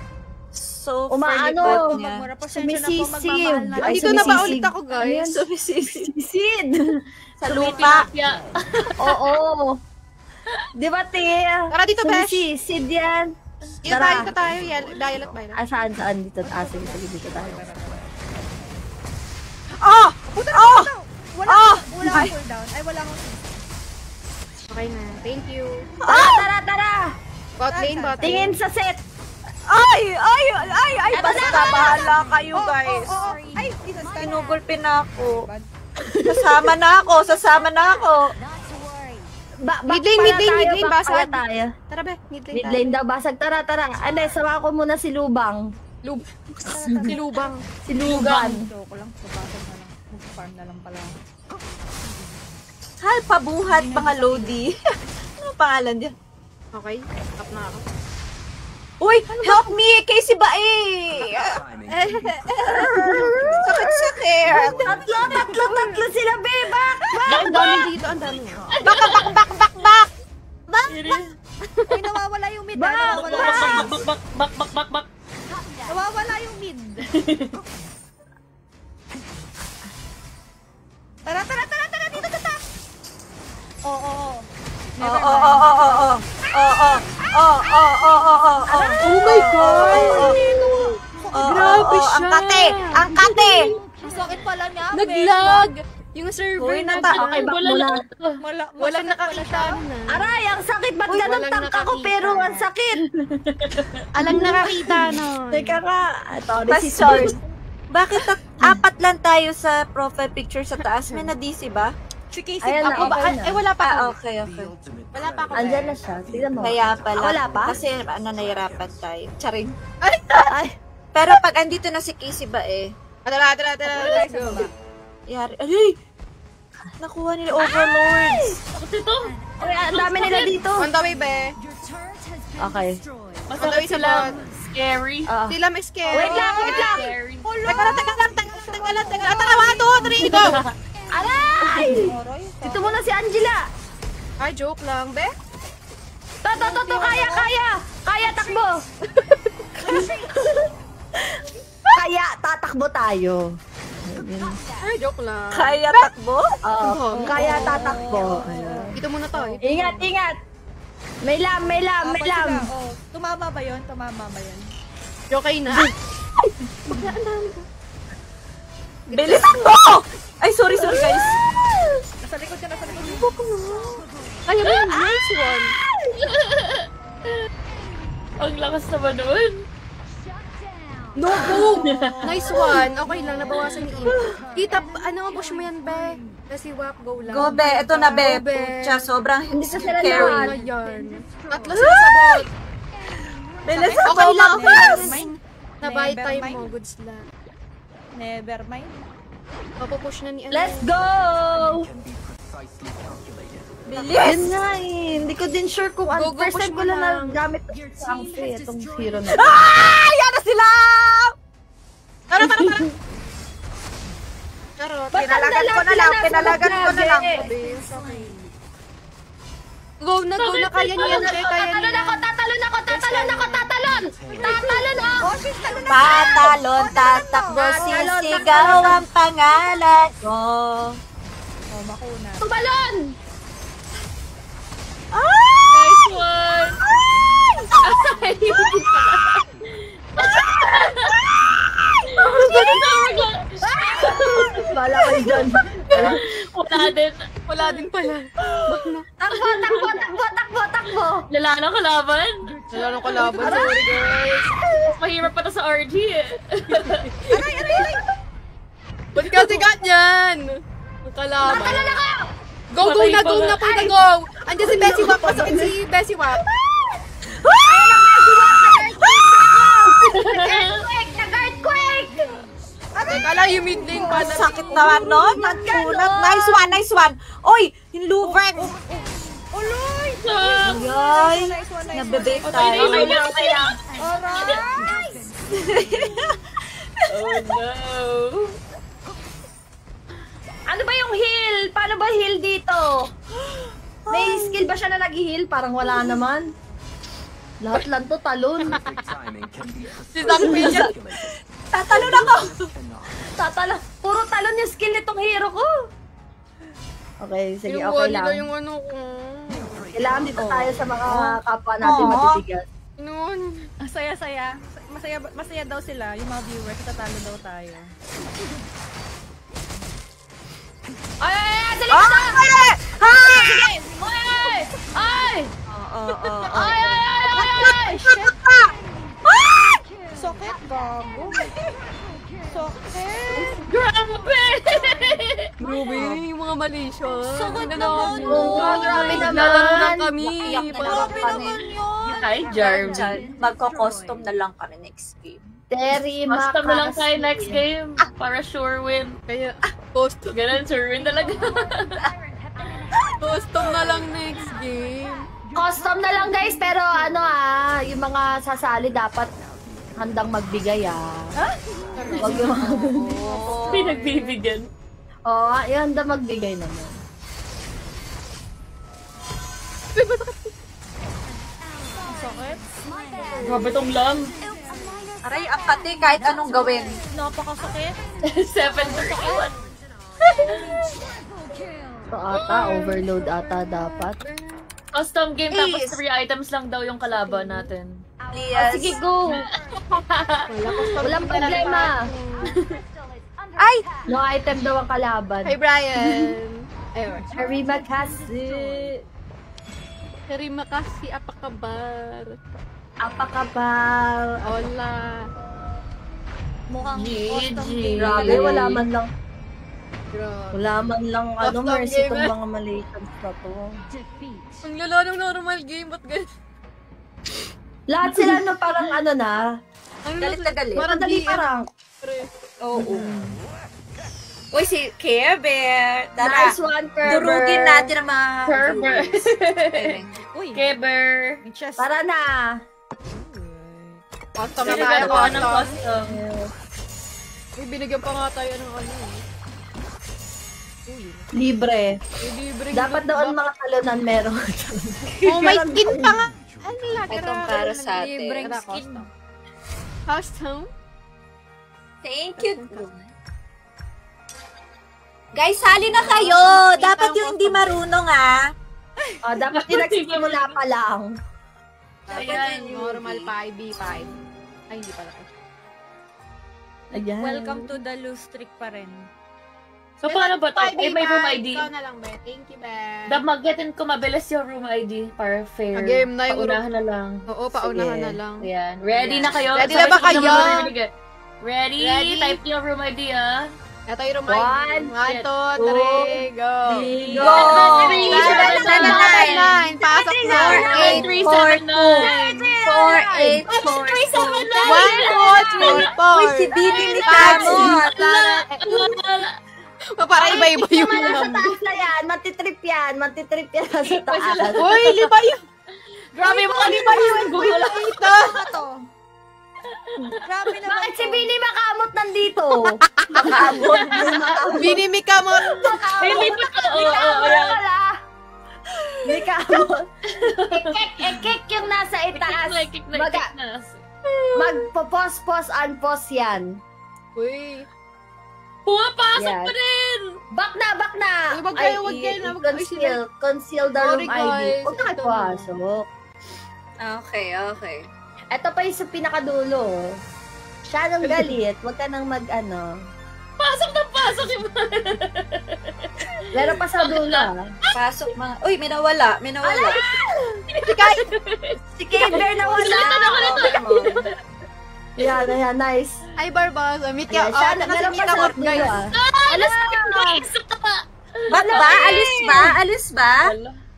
So, Umaano. niya. Magmura, pasensya na po, Sumisisid. magmamahal na. Ay, Dito na ba sumisisid. ulit ako, guys? Sumisid. Sa lupa. Tilapia. Oo. Di ba, te? Tara dito, Besh. Sumisisid yan. Dito tayo. Dial at violet. Saan? Dito. Sige, dito tayo. Oh! Oh! Wala Oh! akong cooldown. Ay, wala akong... Okay na. Thank you. Tara! Bot lane. Tingin sa set. Ay! Eto Basta na! bahala kayo, guys. Ay, Jesus. Kinugulpi na ako. Sasama na ako. Mid lane, basag. Tayo. Tara be, mid lane. Mid lane daw, basag. Tara. Ano, sama ko muna si Lubang. Si Lubang. Si Luban. Joke lang. Papasok na lang. Mag-farm na lang pala. Hal, pabuhat, mga Lodi. Ano pangalan niya? Okay, stop na ako. Uy, help me! Casey ba eh? Sakit. Tatlo sila, beba! Ang dami dito, ang dami. Back! Ay, nawawala yung mid. Bak. Nawawala yung mid. Tara, dito sa top. Oo. Oo. Oh my God! Grabe siya! Ang kate! Ang sakit pala niya. Naglag! Yung server Uy, na Okay, back Wala muna. Wala walang nakakita na. Aray, ang sakit. Ba't ganun walang tangka ko, nakakita. pero ang sakit? Alang nakakita nun. Teka ka. Ito, Pastor, bakit apat lang tayo sa profile picture sa taas? May na-DC ba? Si Casey. Ayan na, Ako ba? okay na. Ay, wala pa ako. Okay. Wala pa ako. Andyan na siya. Tignan mo. Kaya pala. Wala pa? Kasi nahirapan tayo. Charing. Ay, Pero pag andito na si Casey ba eh, Tara. Let's go. yari. Ay! Nakuha nila Overlords. Ako dito. ay, ang dami nila dito. On the way, be. Okay. Masakit sila. Scary. Sila may scare. Wait lang. Scary. Teka lang. Tara, 1, 2, 3, go! Aray! Dito muna si Angela. Ay, joke lang, be. To, kaya takbo. Kaya tatakbo tayo. Ay, joke lang. Kaya takbo? Oo, kaya tatakbo. Dito muna tayo. Ingat. May lam. Oh, tumama ba yun? Okay na. Bilisan mo! Ay, sorry guys. Nasa likod ka. Ay, nice one. Ang lakas naman nun. No, go! Nice one. Okay lang, nabawasan ni Im. Kita, push mo yan, be. Kasi wap, go lang. Go, be. Ito na, be. Go, be. Pucha, sobrang Hindi ka sila scary. naman. Ano yan? Tatlo sila sa bot. Bilisan mo, Okay lang, Makas! Na-buy Never time mind. mo. Goods lang. Never mind. Mapupush na ni Let's go! Bilis! Yun nga eh. Hindi ko din sure kung Go, ano. go, First push time mo ko lang lang. nagamit ang itong hero na. Ah! Yan na sila! Tara. Charot. Pinalagan ko na lang. Go na, kaya niyan, be. Kaya niyan. Tatalon ako. Patalon, tatakbo, sisigaw ang pangalan ko. Oh, makuna. Tumalon! Ah! Nice one! Bala kayo dyan. Wala din pala. Takbo! Lala na kalaban. Wala nang kalaban. Sorry, guys. Mahirap pa to sa RG eh. Ba't kasi ganyan? Ang kalaban. Go Patay na, pa nga. punta go! Andiyan si Bessie Wap, pasakit si Bessie Wap. Teka lang, yung mid lane pa. Sakit naman nun. Nagkunat. Nice one. Oy, yung Luvex. Uloy! Yoy, Nice one. nabibake Okay tayo. na. Alright! Oh no. Ano ba yung heal? Paano ba heal dito? May skill skill ba siya na nag-heal? Parang wala naman. Lahat lang to talon. Si Zangpin yan. Tatalon ako! Tatalon. Puro talon yung skill nitong hero ko. Okay, sige, Yung okay wali lang. na yung ano ko. Kailangan dito tayo sa mga kapwa natin matitigas. Noon. Ang saya-saya. Masaya daw sila, yung mga viewers. Tatalo daw tayo. Ay! Dali ka na! Ay! Ay! Ay! Shit! Socket, gago. Socket. Grabe! Grabe, yung mga malicious. Sakit naman. Grabe naman. Nalaro na kami. Grabe naman yun. Hi, Jarvin. Magko-custom na lang kami next game. Terry Custom na lang tayo Macasi. next game. Para sure win. Kaya, custom. Ganun, sure win talaga. Custom na lang next game. Custom na lang guys, pero ano yung mga sasali dapat handang magbigay Wag yung Pinagbibigyan. yung handang magbigay naman. Socket. Grabe tong lang. Aray, ang kati kahit anong gawin. Napakasakit. 7 to 1. Ito ata, overload ata dapat. Custom game tapos Please. 3 items lang daw yung kalaban natin. Please. Sige, go! Walang problema. Ay! No item daw ang kalaban. Hi, Brian. Ayun. Terry Macasi. Terry Macasi, apakabar. Apakabal. Hola. Mukhang GG. custom game. Grabe, wala man lang. Grabe. Wala man lang Custom mercy game, tong eh. mga Malaysians na to. Ang lalo ng normal game, ba't ganyan? Lahat sila no parang ano na. Galit na galit. Parang Madali DM, parang. pre. Oo. Uy, si Care Bear. Tara. Nice one, Kerber. Durugin natin ang mga Kerber. viewers. Ayun. Uy, Keber. may chest. Tara na. Custom na Sino tayo, gagawa ng custom. custom? Uy, binigyan pa nga tayo ng ano. Libre. Uy, libre. Dapat daw ang mga talonan meron. Oh, may skin pa nga. Ano lang, Itong para sa atin. Libreng skin. Custom? Thank you. Guys, sali na kayo. Dapat yung hindi marunong Dapat yung nagsisimula pa lang. Ayan. Normal 5v5. Ay, hindi pala. Ayan. Welcome to the loose trick pa rin. So, paano ba to? Eh, may room ID. Ikaw na lang, be. Thank you, be. Mag-getin ko mabilis yung room ID para fair. Game na yung Paunahan na lang. Oo, paunahan Sige. na lang. Ayan. Ready na kayo? Ready na ba kayo? Ready? Ready? Type niyo room ID, Ito yung room ID. 1, 2, 3, go. Go! 7, 8, 9. Pasok na. 3, 7, 9. 1, 2, 3, 4. Uy, si Bibi ni Kamot. Para iba-iba yung Yung sa number. taas na yan. Matitrip yan. Matitrip yan sa taas. Uy, liba yun. Grabe mga lima yun. Google Ito. Ano to? Grabe naman Bakit si to. Billy Makamot nandito? Binimi ka mo. May lima ka. Wala. May kamot. Ekek yung nasa itaas. Kick na. Magpo-pause, unpause yan. Uy. Pumapasok Yan. pa rin. Back na. Uy, wag kayo, wag kayo na. Conceal the room Sorry, ID. guys. Huwag na pasok. Okay, okay. Ito pa yung sa pinakadulo. Siya nang galit. Huwag ka nang Pasok na pasok yung Meron pa sa dulo. Pasok mga... Uy, may nawala. May nawala. Si Kader na wala. Yan, nice. Ay, Barbosa. Meet ka. Ayan, siya, Ito na si meron pa Mita sa Mort, dulo. guys. Alas na guys. Ba't ba? Alis ba? Alis ba?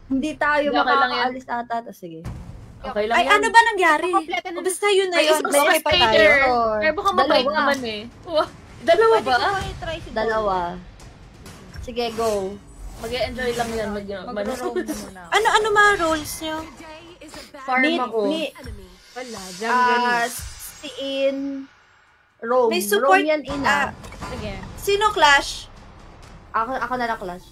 Hindi tayo Hindi, okay lang yan. makakaalis ata. Sige. Okay lang Ay, yan. ano ba nangyari? Kompleto na. Basta yun na May yun. isang Okay pa tayo. stater. Pero baka mabait Dalawa. naman eh. Wow. Dalawa ba? Try si Dalawa. Sige, go. Mag-enjoy lang yan. Mag-roam na muna. Ano mga roles nyo? Farm Meet, ako. Wala. Jungle. si in Rome. May support- Rome yan ina. Sige. Sino Clash? Ako na Clash.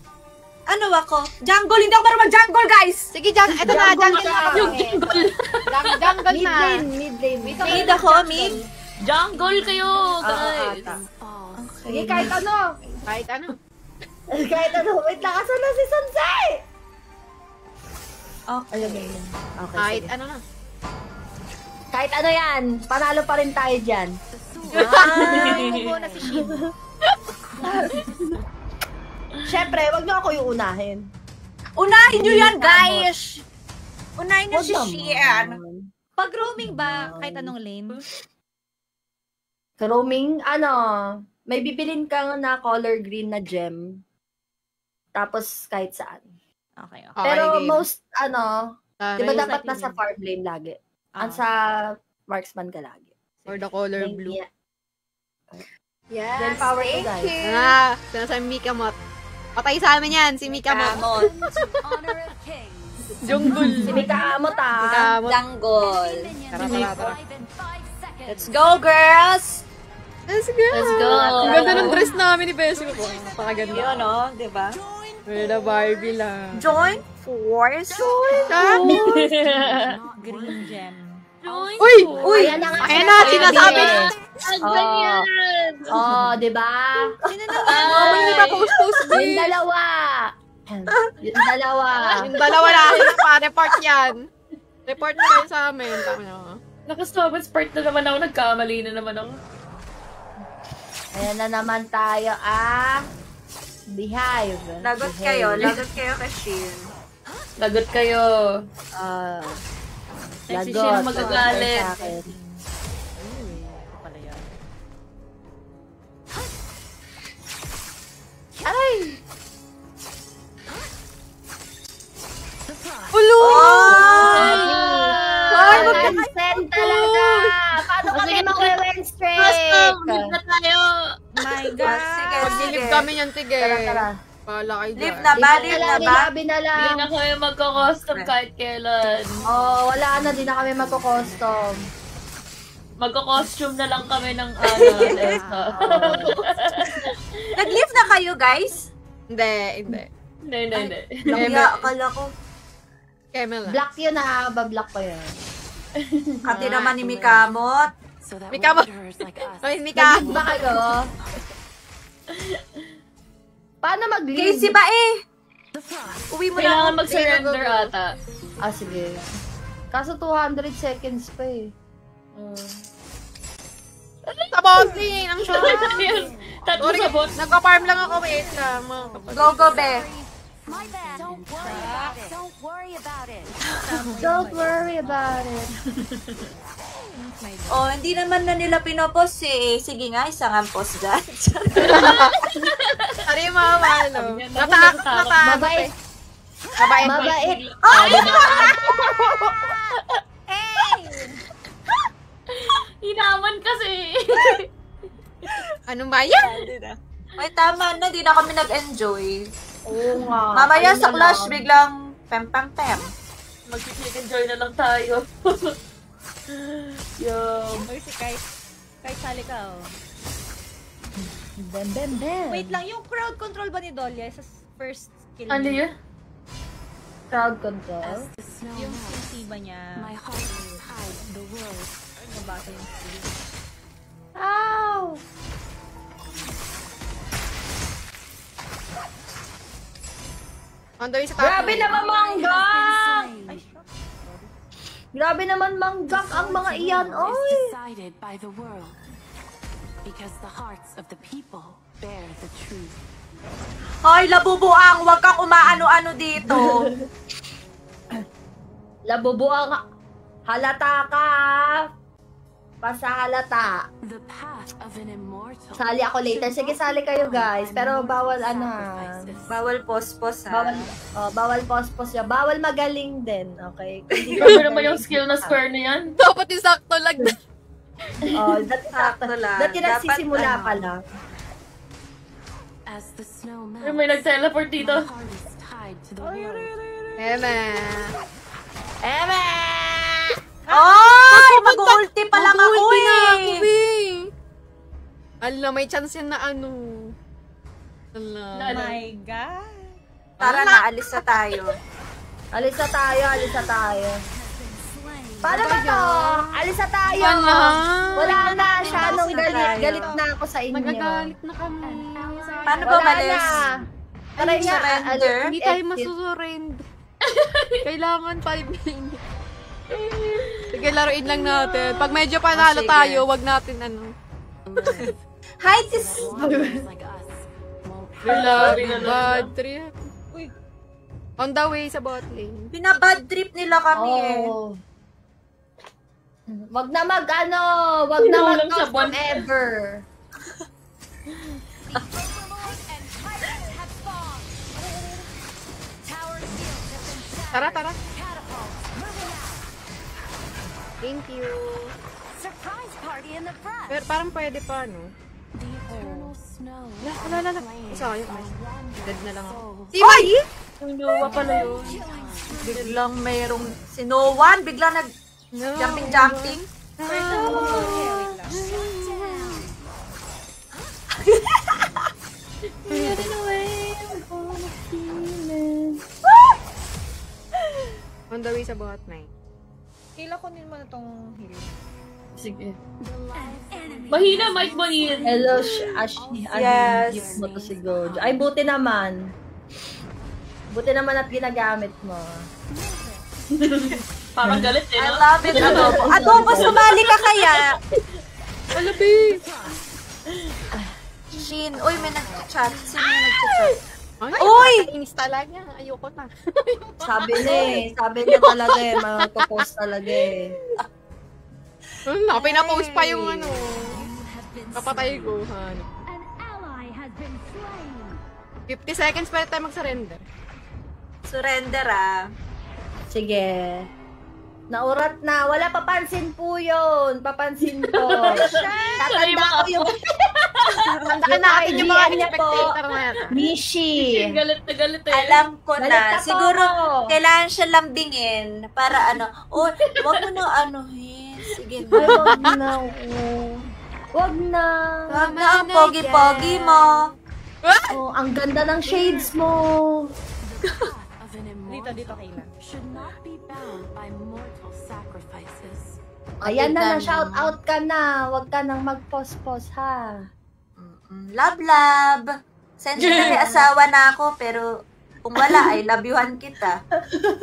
Ano ako? Jungle, hindi ako marunong mag-jungle, guys! Sige, eto na, jungle na ako. Yung jungle. Jungle Mid na. lane, mid lane. Mid ako, mid. Jungle kayo, guys. Sige, kahit ano. Kahit ano. Kahit ano. Wait lang, asan na si Sansay? Okay. Okay, Kahit sige. ano na. Kahit ano yan, panalo pa rin tayo dyan. Ay, muna si Shin. Siyempre, wag niyo ako yung unahin. Unahin nyo yan, guys! Unahin nyo Wag si naman. Shian. Pag roaming ba, kahit anong lane? Sa roaming, ano, may bibilin kang na color green na gem. Tapos kahit saan. Okay. Okay, Pero game. most, ano, di ba Taray. dapat nasa farm lane lagi? Ang sa marksman ka lagi. For the color blue. Yeah. Yes, Then power to guys. Sinasabi Mika Mot. Patay sa amin yan, si Mika Mot. Jungle. Si Mika Amot Mika Mot. Jungle. Tara. Let's go, girls! Let's go. Let's go. Ang ganda ng dress namin ni Bessie ko po. Napakaganda. Yun, no? Diba? We're the Barbie lang. Join force. green gem. Uy! Uy! Ayan na nga. Ayan na, sinasabi na. Ang ganyan. Oh, di ba? Oh, may hindi ba post-post Yung dalawa. Yung dalawa. Yung dalawa na pa-report yan. Report na kayo sa amin. Tama na. Naka-stop part na naman ako. Nagkamali na naman ako. Ayan na naman tayo, Behive. Lagot kayo kay Shin. Lagot kayo. Lagot. Sino magagalit? Sa akin. Aray! Ulo! Ay, mag-consent talaga! Paano kami Sige, mag-win streak? Custom! Live na tayo! My God. Sige, Pag-believe kami yan, tige. Tara. Pala kayo dyan. Live na ba? Live na ba? Live na lang. Hindi na kayo magko-custom kahit kailan. Oh, wala na, di na kami magko-custom. Magko-costume na lang kami ng Nessa. Nag-live na kayo, guys? Hindi. Hindi. Kaya akala ko. Kemel. Black yun bablock ko yun. Kati naman ni Mikamot. Mika mo. Ay, Mika. Nag-leave ba kayo? Paano mag-leave? Casey ba Uwi mo na Kailangan ako. mag-surrender ata. Sige. Kaso 200 seconds pa Sabosing! Ang shot! Tatlo Sorry, sa bot. nagpa-farm lang ako. Wait lang, mga kapatid. Go, be. Don't worry about it. Oh, hindi naman na nila pinopost Sige nga, isang ang post dyan. Ano yung mga ano? Mabait. Mabait. Hinaman kasi. Ano ba yan? Ay, tama na. Di na kami nag-enjoy. Oo nga. Mamaya Ayun sa na Clash, lang. biglang pem-pem-pem. Mag-click enjoy na lang tayo. Uy, si Kai sali ka, oh. Bem. Wait lang, yung crowd control ba ni Dolia sa first skill Ano niya? yun? Crowd control. Yung ba niya? Mabasa yung skill. Ow! On the way sa top. Grabe naman manggak! Ay, shock. Grabe naman manggak ang mga iyan, oy! Decided by the world, because the hearts of the people bear the truth. Hoy, labubuang! Huwag kang umaano-ano dito. Labubuang halata ka! Pasahalata. The path of an immortal. Sali ako later. Sige, sali kayo guys. Pero bawal Bawal post-post, bawal post-post ya. Bawal magaling din, okay? Hindi Grabe naman yung skill na square na yan. Dapat yung sakto lang. Sakto lang. Dati Dapat nagsisimula ano. pa lang. As the snow Pero may melts, nag-teleport dito. my heart is tied to the world. Eme. Ay! Mag-ulti pa lang ako eh! Ala, may chance yan na ano. Ala. Na ano? My God. Tara na, alis na tayo. Alis na tayo, alis na tayo. Paano ba to? Alis na tayo. Wala na, siya nung galit na ako sa inyo. Nagagalit na kami. Paano ba malis? Tara nga, Surrender? Hindi tayo masusurrender. Kailangan 5 minutes. Sige, laruin lang natin. Pag medyo panalo sige. tayo, wag natin ano. Hi, sis! Like us. Relax, bad trip. On the way sa bot lane. Binabad trip nila kami eh. Oh. Wag na wag na Sinulang sa mag-toast buwan. ever. Tara, tara. Thank you. Surprise party in the front. Pero parang pwede pa, no? The eternal snow. Wala. Sayang, may dead na lang ako. Souls. Si Mai! Yung luwa pala yun. Biglang mayroong si Noan, biglang nag-jumping. On the way sa bot lane. Hila ko din mo na tong heal. Sige. Mahina, Mike Manin. Hello, Ashley. Yes. Gift mo to si Gojo. Ay, buti naman. Buti naman at ginagamit mo. Parang galit eh, I no? love it, Adobo. Adobo, sumali ka kaya? Alabi! Shin, uy, may nag-chat. Sino yung nag-chat? Ay, Uy! inis talaga. Ayoko na. Sabi niya talaga eh. Magpo-post talaga eh. Pinapost pa yung ano. Kapatay ko, han. 50 seconds pwede tayo mag-surrender. Surrender ah. Sige. Naurat na. Wala, papansin po yun. Papansin ko. Tatanda ko yung... Tandaan natin yung mga niya po. spectator na yan. Mishi. Galit na galit eh. Alam ko Galit na. ako. Siguro, kailangan siya lambingin para ano. Oh, wag mo na anuhin. Sige Ay, na. wag na. Wag na. Wag na ang pogi-pogi mo. Oh, ang ganda ng shades mo. Of an immortal Dito, Kayla. should not be bound by mortal sacrifices. Ayan na, shout out ka na. Wag ka nang mag-post-post ha. Love, love. Sensitive, may asawa na ako, pero kung wala, ay love-yuhan kita.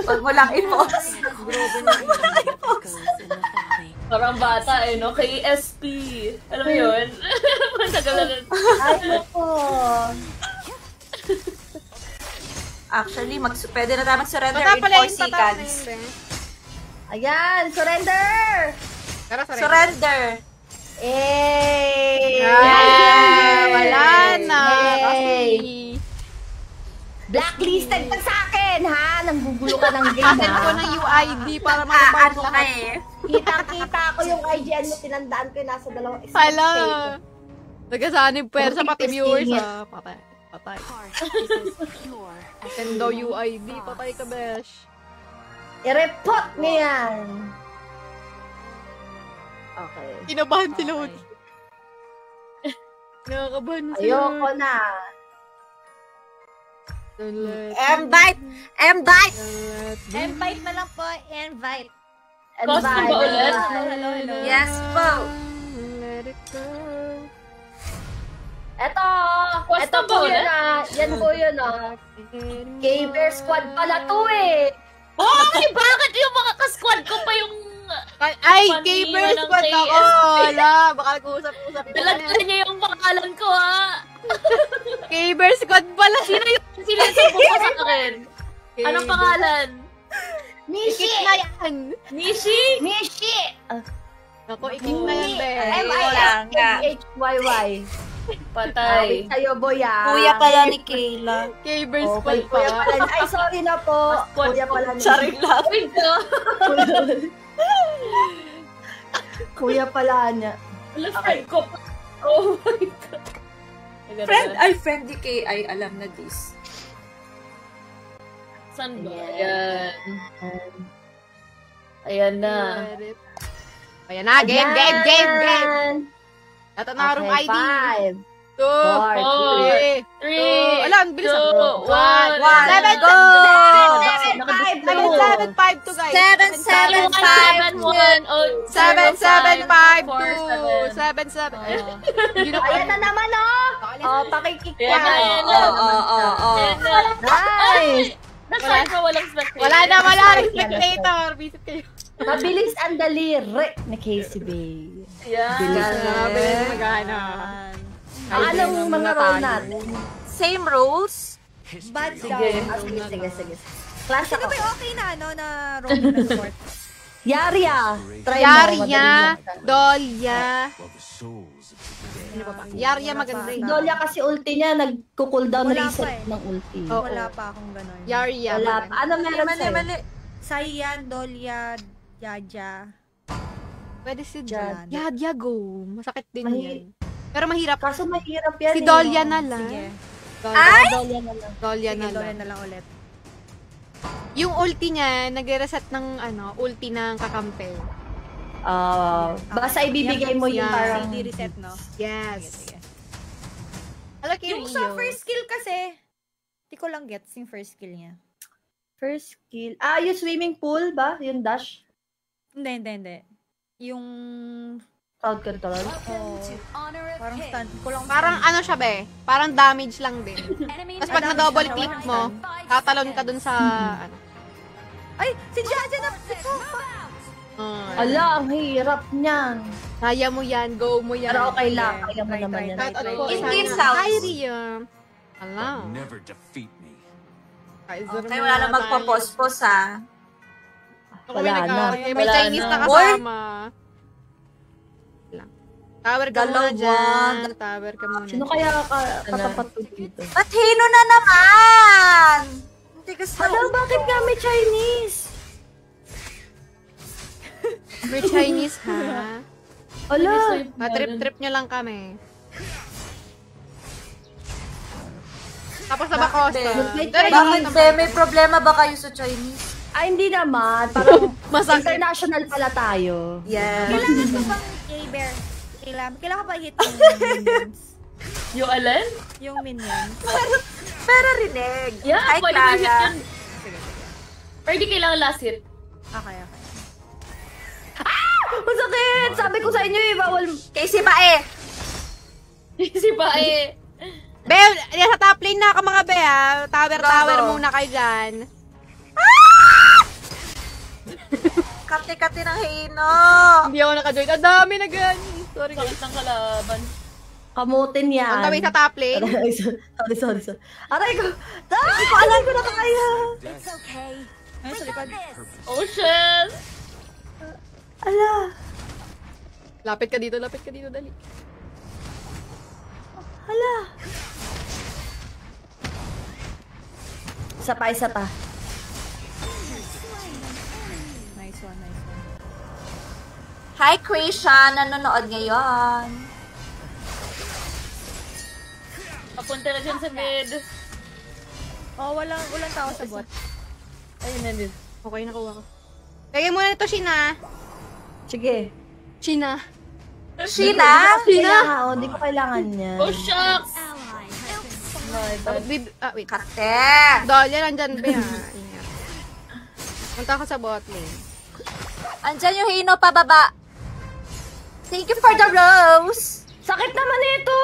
Wag mo lang i-post. Goes in the valley. Parang bata eh, no? KSP. Alam mo yun? Matagal na rin. Ay, nako. Actually, pwede na tayo mag-surrender Tata in pala 4 yung tataas na seconds. yun, eh. Ayan, surrender! Tara, surrender. Surrender. Wala na. Yay! Kasi, Blacklisted ka sa akin, ha? Nanggugulo ka ng game, send ko ha? ng UID para ma-report Ano ka lahat. eh. Kitang-kita ko yung IGN mo, tinandaan ko yung nasa dalawang Hala. state. Nagkasanib pwersa pati viewers, Interesting. ah. Patay. Patay. Heart is as pure as Send daw UID. Patay ka, besh. I-report mo yan. Okay. Kinabahan si Lodi. Nakakabahan si Ayoko na. Invite! Invite! Invite na lang po, invite. Costume ba ulit? Hello. Yes po. Let it go. Eto Basta po ba yun ulit? Yan po yun Gamer Squad pala to eh. Hoy! Bakit yung mga ka-squad ko pa yung... Ay, Paniya gamers ng squad ako. KSP. Wala, baka nag-uusap-usap pa Dalagdan niya yung pangalan ko, ha? Gamers squad pala. Sino yung sinusubo ko sa akin? Anong pangalan? Mishi! Ikik na yan. Nishi? Mishi! Ako, ikik na yan, be. Wala nga. M-I-S-H-Y-Y. Patay. Awit sa'yo, boy, ah. Kuya pala ni Kayla. Gamers Okay, squad kuya pa. pala. Ay, sorry na po. Squad Kuya po. pala ni Sorry lang. Wait, no? Kuya pala niya. Wala, friend ko. Oh my God. Friend ni Kay ay alam na this. Saan ba? Ayan. Ayan. Ayan na. Ayan na, game. Ayan. Ito na, room ID. 5, 2, 3. Ala, ang bilis ako. 2, 1, 1, 7, go! 7, 7, 5, 2 guys. 7, 7, 5, 7, 7, 5, 2. 7, 7. Hindi na Ayan na naman, pakikik Yan na, yan. yan na. Oo. Yan na. Nice! Nag-start ko walang spectator. Wala spectator. Visit kayo. Mabilis ang daliri ni Casey Bay. Yan. Grabe na magana. Anong mga role natin? Same roles? Bad Sige, daw. sige. Class Sino ako. ba yung okay na, na role na support? Yaria. Try mo. Yarya, madali Dolya. Yarya maganda lang. rin. Dolya kasi ulti niya, nagko-cooldown Wala reset pa eh. ng ulti. Oo. Wala pa akong ganon. Yarya. Wala pa. Ano meron Mali, sa'yo? mali. Sayan, Dolya, Jaja. Pwede si Jalan. Yadya go. Masakit din Mahi- yan. Pero mahirap. Kaso mahirap yan Si Dolya na lang. Sige. Dolya na lang. Dolya Sige, na Dolya lang. na lang ulit. Yung ulti niya, nagre-reset ng ulti ng kakampi. Basta ibibigay mo yung Yeah. parang... CD reset, no? Yes. Sige. Alam ko Yung sa first skill kasi, di ko lang gets yung first skill niya. First skill. Yung swimming pool ba? Yung dash? Hindi. Yung, Crowd control? parang stunt ko lang. Parang ano siya be? Parang damage lang din. Tapos pag na-double click mo, tatalon ka dun sa ano. Ay, si Jaja na! Ala, ang hirap niyan. Kaya mo yan, go mo yan. Pero okay lang. Kaya mo naman yan. Kahit ano po, In sana. Team's House. Hi, Ria. Alam. Never defeat me. Okay, wala na magpo-post-post ha. Wala na. May Wala Chinese na na. kasama. Lang. Tower ka muna Dalawa. dyan. Tower ka muna. Sino kaya katapat ko dito? Ba't Hino na naman? Hindi kasi Hala, bakit nga may Chinese? May Chinese ha? Ala, Trip-trip nyo lang kami. Tapos na ba costa? Bakit, be? May problema ba kayo sa Chinese? hindi naman. Parang Masakit. international pala tayo. Yeah. Kailangan ko bang K-Bear? Kailangan ko ba hit yung minions? Yung alin? Yung minions. Pero rinig. Yeah, Hi, pwede mo hit Clara. yun. Pero di kailangan last hit. Okay. Masakit! Sabi ko sa inyo bawal... Casey Mae. Si Bae. Be, sa top lane na ka mga be ha. Tower Go. muna kayo dyan. Kati-kati ng Hino. Hindi ako nakajoin. Ang dami na ganyan. Sorry guys. Sakit ng kalaban. Kamutin yan. On the way sa top lane. Sorry. Aray ko! Hindi ko alam ko na kaya! Ay, sa likod. Oh, shit! Ala! Lapit ka dito, dali. Ala! Isa pa. Nice one. Hi, Christian. Nanonood ngayon. Papunta na dyan sa mid. Oh, walang tao sa bot. Ayun na din. Okay, nakuha ko. Lagay muna ito, Shina. Sige. Shina. Sheena? Hindi ko kailangan yan. Oh, shucks! Wait. Kate. Dolya, nandyan ba yan? Ingat. Punta ka sa bot lane. Andyan yung Hino pababa. Thank you for the rose. Sakit naman ito!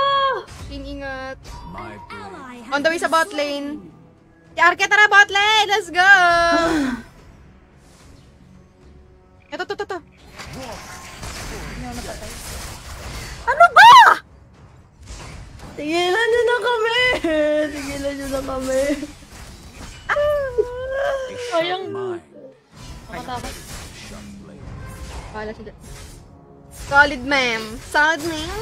Ingat. My blade. On the way sa bot lane. Si Arke, tara bot lane! Let's go! Ito. Ano ba? Tigilan nyo na kami! Sayang. Mine. Makatakot. Sharp blade. Wala siya. Solid, ma'am. Solid, ma'am.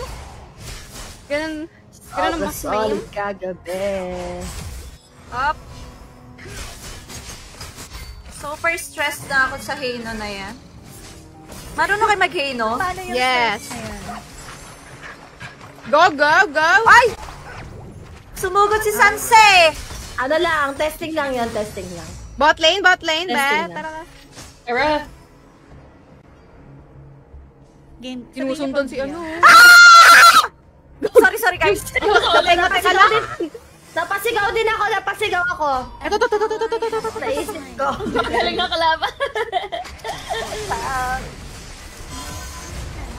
Ganun ang boss, ma'am. Solid kagabi. Up. Super stressed na ako sa Hino na yan. Marunong kayo mag-Hino? Paano yung Yes. stress na yan? Go! Ay! Sumugod si Sanse! Ano lang, testing lang yan, testing lang. Bot lane, be. Testing na. Tara ka. Tara. Game. Sinusundan si ano. Sorry. sorry guys. Napasigaw din. Napasigaw ako. Ito. Naisip ko. Galing na kalaban.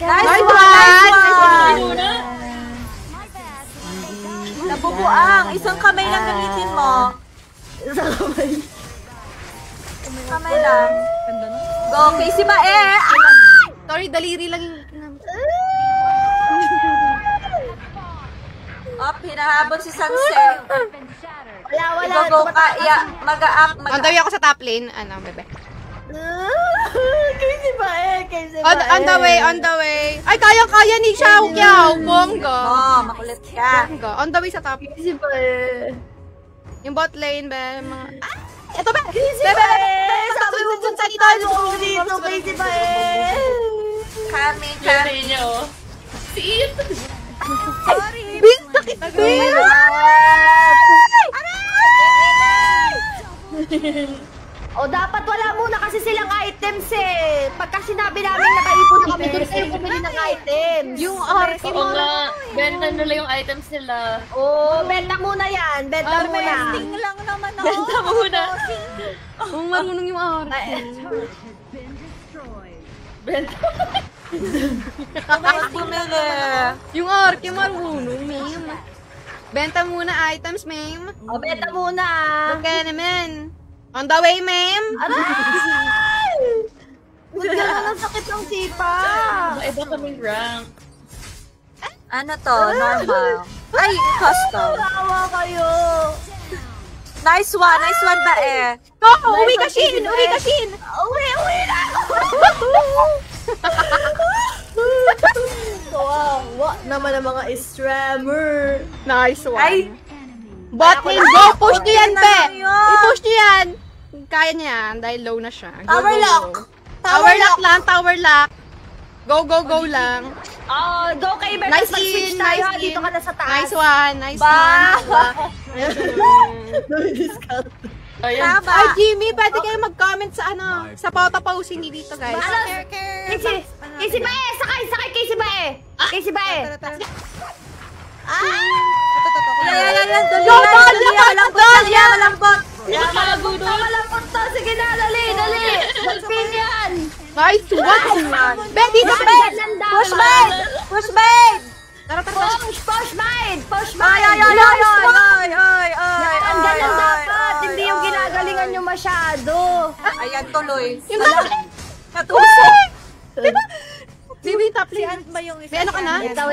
Nice one! Muna. Nabubuang. Isang kamay lang gamitin mo. Kamay lang. Go, Casey Mae! Sorry, daliri lang yung... Up, hinahabol si Sunset. Wala. Go ka, mag-a-up, On the way ako sa top lane. Ano, bebe? Casey ba eh? On the way. Ay, kaya ni Xiao Kiao. Bongga. Oh, makulit ka. Bongga. On the way sa top. Casey ba eh? Yung bot lane, be. Mga... Ito ba? Casey ba eh? Sabi mo punta tayo dito. Casey ba eh? Kami. Ganda niya, oh. Si Ian. Sorry. Sakit din! O dapat wala muna kasi silang items eh. Pagka sinabi namin nakaipon na kami, doon kayo bumili ng items. Yung arki Oo nga. Benta nila yung items nila. Oo, benta muna yan. Benta muna. Harvesting lang naman ako. Benta muna. Kung marunong yung arki. Benta. Mas bumili. Yung arki marunong, ma'am. Benta muna items, ma'am. O, benta muna. Okay naman. On the way, ma'am. Aray! Ba't gano'n ang sakit ng sipa? Iba kaming rank. Ano to? Normal. Ay, custom. Tawa kayo. Nice one ba eh? Go! Uwi ka, Shin! Uwi ka, Shin! Uwi na ako! Kawawa naman ang mga strammer. Nice one. Ay! Bot lane, go! Push niyo yan, na be! lang yun. I-push niyo yan! Kaya niya yan, dahil low na siya. Go, Tower go, lock! go. Tower lock lang, tower lock. Go lang. Oh, go kay Iber. Nice Mag-switch in, tayo. nice Dito in. ka na sa taas. Nice one, nice Ba! Ayan. Tama. Ay, Jimmy, pwede kayo mag-comment sa ano, sa pauta-pause hindi dito, guys. Casey ba eh? Sakay, Casey ba eh? Casey ba eh? Yan. Dali Go, yan. Dahlia, Malambot. Dahlia! Malambot. Tago doon. Malapot to. Sige na, dali. Magpin yan. Nice one! Be, dito, Ang be! ganda Push naman. bait! Push bait! Tara. Push mine. Ay! Ang ganyan dapat. Hindi yung ginagalingan nyo masyado. Ayan, tuloy. Yung top lane! Natusok. Baby, top Si lane. Ant ba yung isa? May ano ka na? Wait lang.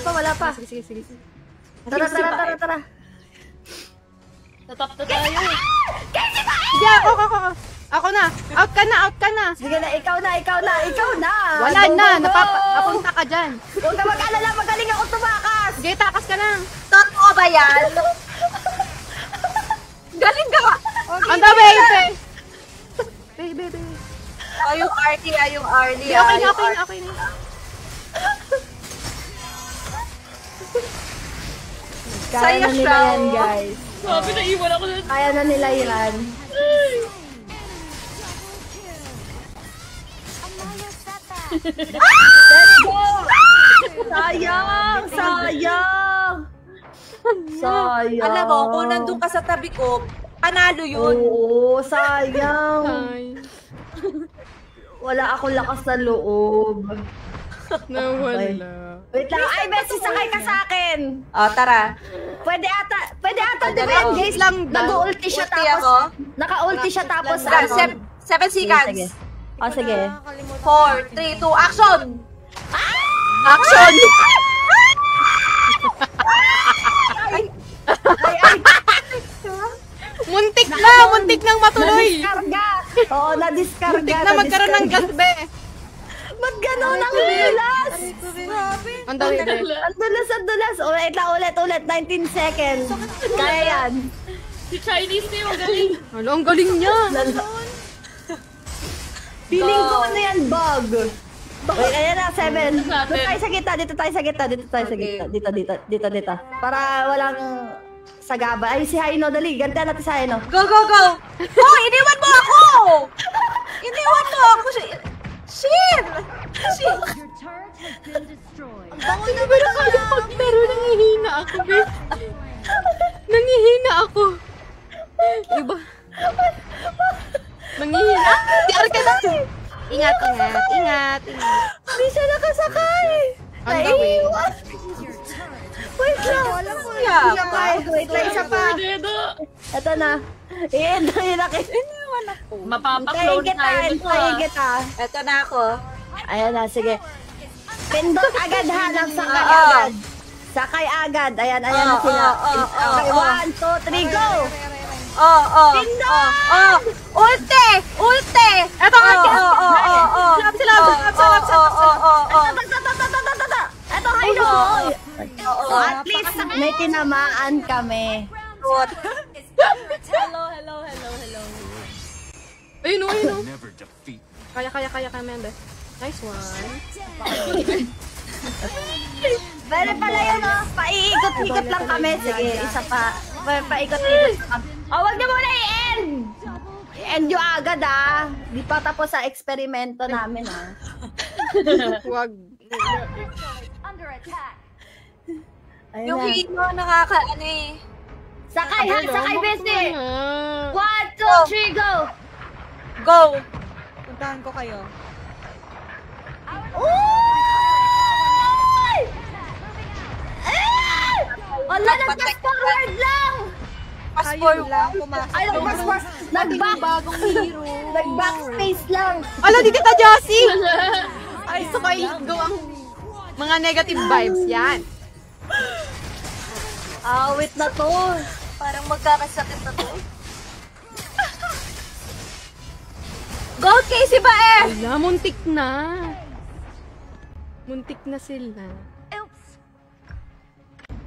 Wala pa. Sige. Tara. Tatap na tayo. Sige, ako. Ako na. Out ka na. Sige na, ikaw na. Wala Go, na, go, go. napunta ka dyan. Huwag ka mag-alala, magaling ako tumakas. Sige, takas ka lang. Totoo ba yan? Galing ka ba? On the way, be. Be. Oh, yung Arnie. Okay na. Kaya na nila yan, guys. Sabi na iwan ako na. Kaya na nila yan. Let's go! Sayang! Alam mo, kung nandun ka sa tabi ko, panalo yun. Oo, sayang. Ay, Wala akong lakas na loob. nawala. Wait lang. Ay, Bessie, sakay ka sa akin. Oh, tara. Pwede ata, di ba Pwede yan, ako. guys? Lang Nag-ulti siya Ulti tapos, ako. naka-ulti siya tapos, Tara, ano? 7 seconds. Sige. Oh, sige. 4, 3, 2, action! Action! Muntik nang matuloy. Nadiskarga. Oo, nadiskarga. Muntik na magkaroon ng gas, be. Ba't gano'n ang bilas? On the way, be. Ang dulas. Ulit. 19 seconds. Kaya yan. Si Chinese na yung galing. Hala, ang galing niya. Feeling ko ano yan, bug. Wait, ayan na, 7. Natin. Dito tayo sa gitna. Dito. Para walang sagaba. Ay, si Haino, dali. Gantihan natin si Haino. Go! Oh, iniwan mo ako! Shit! Hindi ba na kaya pero nangihina ako, guys. Nangihina ako. Iba. Nangihina. Si Arka. Ingat. Hindi siya nakasakay. On the way. Wait lang. Wait lang, isa pa. Dedo. Ito na. Hintayin Mapapa-clone tayo dito. kita. Eto na ako. Ayan na, sige. Pindot agad ha, ng sakay agad. Sakay agad. Ayan na sila. Okay, 1, 2, 3, go! Ulti! Eto nga, Salap. Ito kayo! At least may tinamaan kami. Ayun o. Never defeat me. Kaya, Mende. Nice one. Pwede pala yun, oh. Paiikot-ikot lang kami. Sige, isa pa. Paikot-ikot lang. Oh, wag niyo muna i-end! I-end yung agad, ah. Di pa tapos sa eksperimento namin, ah. Wag. Ayun Yung na. hino nakakaano eh. Sakay, ha? Sakay, Bestie! 1, 2, 3, go! Go! Puntahan ko kayo. Uy! Wala, nag-fast forward lang! Fast Ayun forward. lang, pumasok. Ay, Bagong hero. Nag-backspace lang. Ala, di kita, Josie! Ay, gusto ko i-go ang mga negative vibes. Yan. Awit na to. Parang magkakasakit na to. Go, Casey ba eh? Ala, muntik na. Muntik na sila.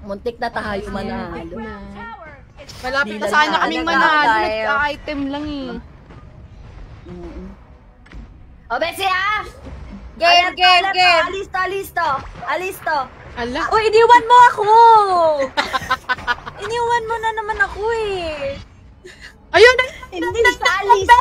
Muntik na tayo manalo. Muntik na. Malapit Di na lang sana na- kaming nag-out manalo. tayo. Nagka-item lang eh. O, Bessie, ha? Game. Alisto. Ala. Uy, iniwan mo ako! Iniwan mo na naman ako eh. Ayun! Hindi siya alisto.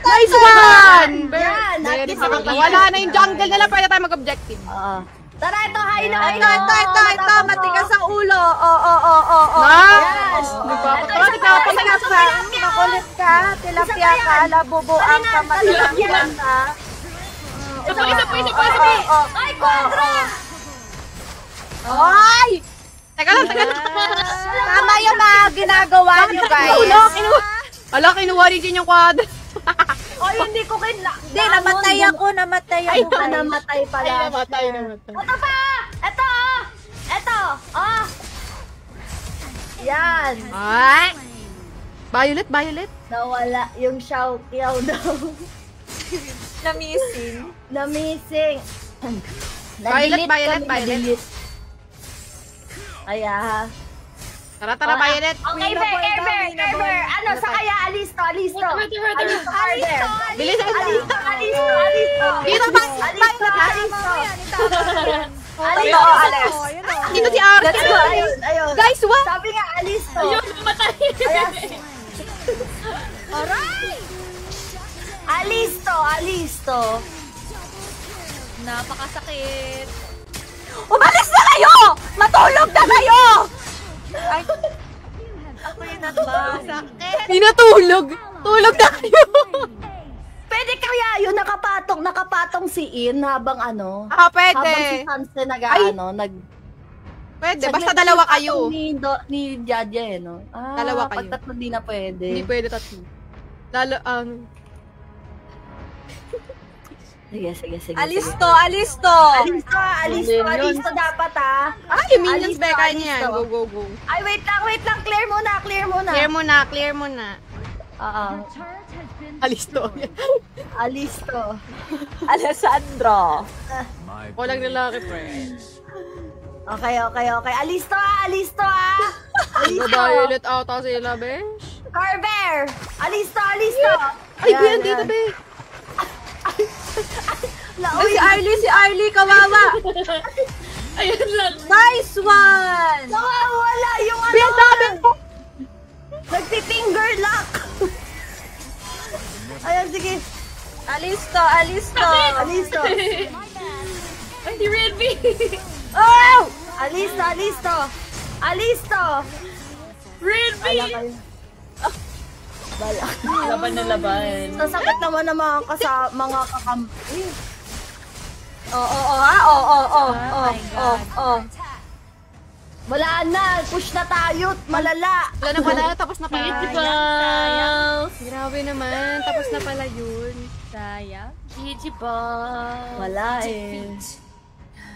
Nice one! Yan, at Very least sarap. nakita. Wala na yung jungle na lang. Pwede tayo mag-objective. Oo. Tara, ito, hilo. Ito, matigas ang ulo. Nice! Makulit ka, tilapia ka, labubuang ka, matigas ka. Isa pa. Ay, kontra! Ay! Teka lang. Tama yung mga ginagawa niyo, guys. Ala, kinuha rin din yung quad. Ay, hindi ko Hindi, namatay ako, Ay, guys. namatay pala. Ay, namatay. Ito pa! Ito! Oh! Yan! Ay! Violet. Nawala yung Xiaoqiao daw. Na-missing. Na-missing. Violet. Na-delete. Kaya, Tara, Violet. okay, Ever. Ano, sa kaya, alisto. Alisto, Bilis. Alisto. Dito ba? Totoo, Alex. Dito si Ark. Ayun. Guys, what? Sabi nga, alisto. Ayun, namatay. Alisto. Napakasakit. Umalis na kayo! Matulog na kayo! Ay, ako yun at ba? Pinatulog. Tulog na kayo. Pwede kaya yun, nakapatong si In habang ano? Pwede. Habang si Sanse Pwede. Basta dalawa kayo. Ni Jaja eh, no? Dalawa kayo. Pag tatlo di na pwede. Hindi pwede tatlo. Lalo, Sige. Alisto! Alisto dapat Ay, minions Alisto, beka niya. alisto. Go. Ay, wait lang. Clear muna. Clear mo na. Oo. Alisto. Alisto. Alessandro! My Walang blade lalaki, friend. Okay. Alisto. Go Violet ata sila, besh. Carver! Alisto. Ay, Ayan, dito, ayan. be. Si Arlie, kawawa! Ayun lang. Nice one! Nawawala yung ano. Sabi mo. Nagpi-finger lock. Ayan, sige. Alisto! Alisto! Ay, di Redby! Oh! Alisto! Redby! Bala kayo. Bala. Laban na laban. Sasakit naman ng mga kakam... Wala na! Push na tayo! Malala! Wala na pala, tapos na pala. Balls! Grabe naman, tapos na pala yun. Sayang. GG balls! Wala eh.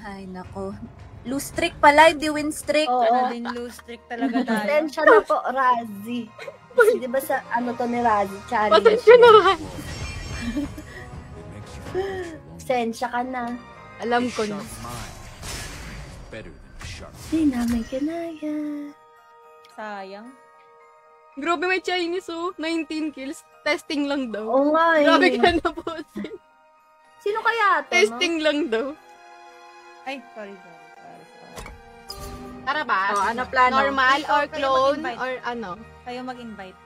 Ay, nako. Lose streak pala, hindi win streak. Oo. Ano din lose streak talaga tayo. Pasensya na po, Razi. Kasi di ba sa ano to ni Razi? Challenge. Pasensya na rin. Pasensya ka na. Alam ko na. Sharp mind is better than a sharp. Di namin kinaya. Sayang. Grabe may Chinese oh. 19 kills. Testing lang daw. Oo nga eh. Grabe ka na po. Sino kaya to? Testing lang daw. Ay, sorry. Tara ba? Oh, ano plano? Normal or Kayo clone mag-invite. or ano? Kayo mag-invite.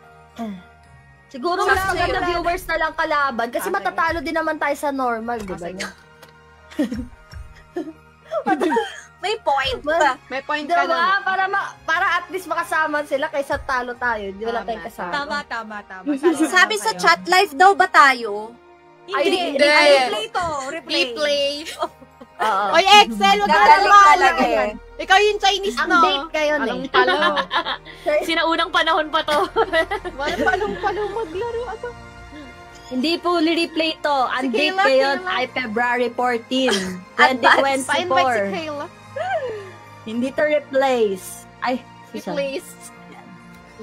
Siguro Sa mas maganda sa'yo. viewers na lang kalaban kasi Ah, sige. matatalo din naman tayo sa normal, di ba? sige. May point Mas- pa. May point Di ka ba? na. Para at least makasama sila kaysa talo tayo. Di wala Tama, tayong kasama. Tama. Sabi sa chat, live daw ba tayo? Ay, Hindi. hindi. Replay to. Replay. Replay. Oo. Oy, Excel, wag ka na Gagaling tumawa. talaga eh. Ikaw yung Chinese, Ang no? date kayo Alam eh. palo. Sinaunang panahon pa to. Walang palo maglaro. Ano? Hindi fully replay to. Ang Si date Kayla, ngayon Kayla. ay February 14, Advance. Pa-invite si 2024. Kayla. Hindi to replace. Ay, Susan. Replace.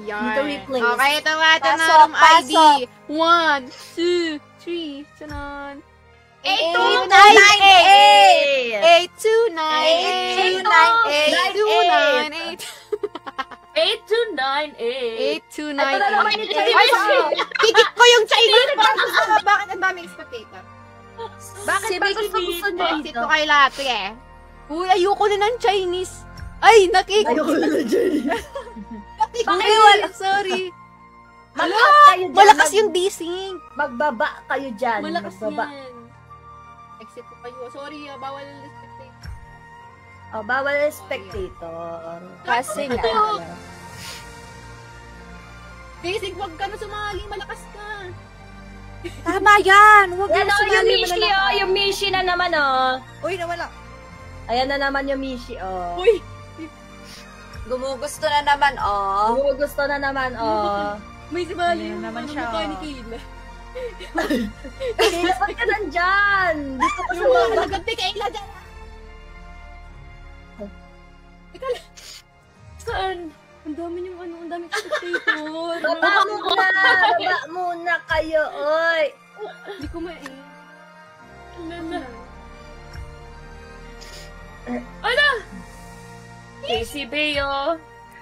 Yan. Dito replace. Okay, ito nga. Ito na Pasok, room ID. pasok. 1, 2, 3. Sunan. 8298. 8298. 8298. Ito na naman yung Chinese. Ay, higit ko yung Chinese. Bakit ang daming spectator? Bakit ba gusto nyo Exit dito? ko kay Latte eh. Uy, ayoko na ng Chinese. Ay, Ayoko na na dyan. Bakit? Sorry. Mag-up kayo dyan. Malakas yung D-Sync. Magbaba kayo dyan. Malakas Magbaba. yan. Exit ko kayo. Sorry, bawal spectator. Oh, bawal spectator. Kasi nga. D-Sync, wag ka na sumali. Malakas ka. Tama yan. Huwag Yan yung o, yung sumali Mishi malalakas. oh. Yung Mishi na naman oh. Uy, nawala. Ayan na naman yung Mishi oh. Uy, Gumugusto na naman, oh. Gusto na naman oh. may sumali Ayun yung naman ano siya, mukha oh. ni Kayla. Kaya ba't ka nandyan? Dito ka Yung mga sa nagante Kayla dyan. Saan? Ang dami yung ano, ang dami spectator. Baba muna kayo, oy. Hindi ko ma-eh. Casey Bayo.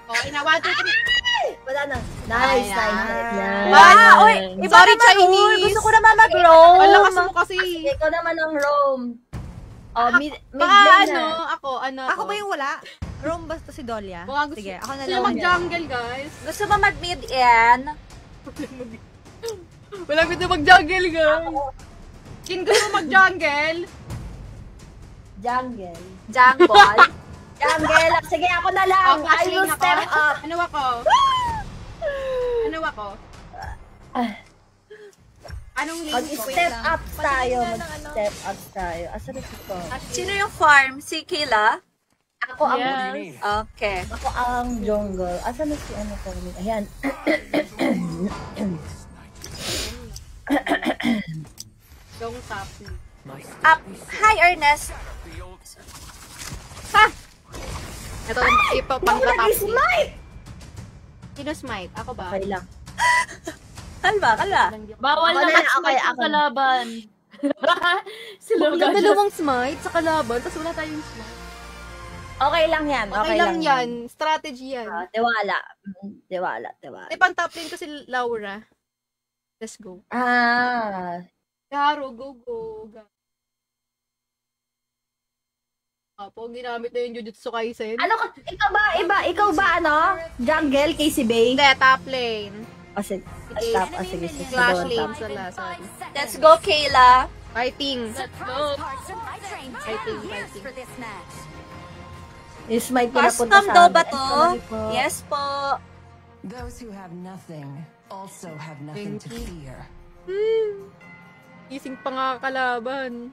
Okay na, 1, 2, 3. Wala na. Nice, Ayan. nice. Wow, oy, iba Sorry, naman, Chinese. Uy, gusto ko naman mag-roam. Ang lakas mo kasi. Ikaw naman ang Rome. Oh, mid Baka lane ano, na. Ako ba yung wala? Rome basta si Dolia? Baka gusto, Sige, ako na sino lang. mag-jungle, guys? Gusto mo mag-mid-end? Wala gusto mag-jungle, guys. Kin gusto mag-jungle? Jungle. Jungle? Jungle. Sige, ako na lang. Flash I will lane ako. step up. Ano ako? Ano ako? Anong lane ko? Mag-step up tayo. Patingin na ng ano. Mag-step up tayo. Asan na si Ko? Sino yung farm? Si Kayla? Ako ang Yes. Okay. Ako ang jungle. Asan na si ano ko? Ayan. Yung top. Up. Hi, Ernest. Ito, ipapang Ako top. nag-smite! Sino smite? Ako ba? Okay lang. Kalma, kalma. Bawal Ako na na, mag-smite ako. sa kalaban. Sila Wala dalawang smite sa kalaban, tapos wala tayong smite. Okay lang yan. Okay lang yan. Strategy yan. Tiwala. Tiwala. Ay, pang top lane ko si Laura. Let's go. Garo, go. Apo, ginamit na yung Jujutsu Kaisen. Ano ka? Ikaw ba ano? Jungle, Casey Bay? Hindi, top lane. Kasi, tap. Sige. Clash Tap. lane sila, sorry. Let's go, Kayla. Fighting. Let's go. Fighting. Is my Custom pinapunta sa daw amin. ba Ay, to? sorry po. Yes po. Those who have nothing also have nothing to fear. Gising pa nga kalaban.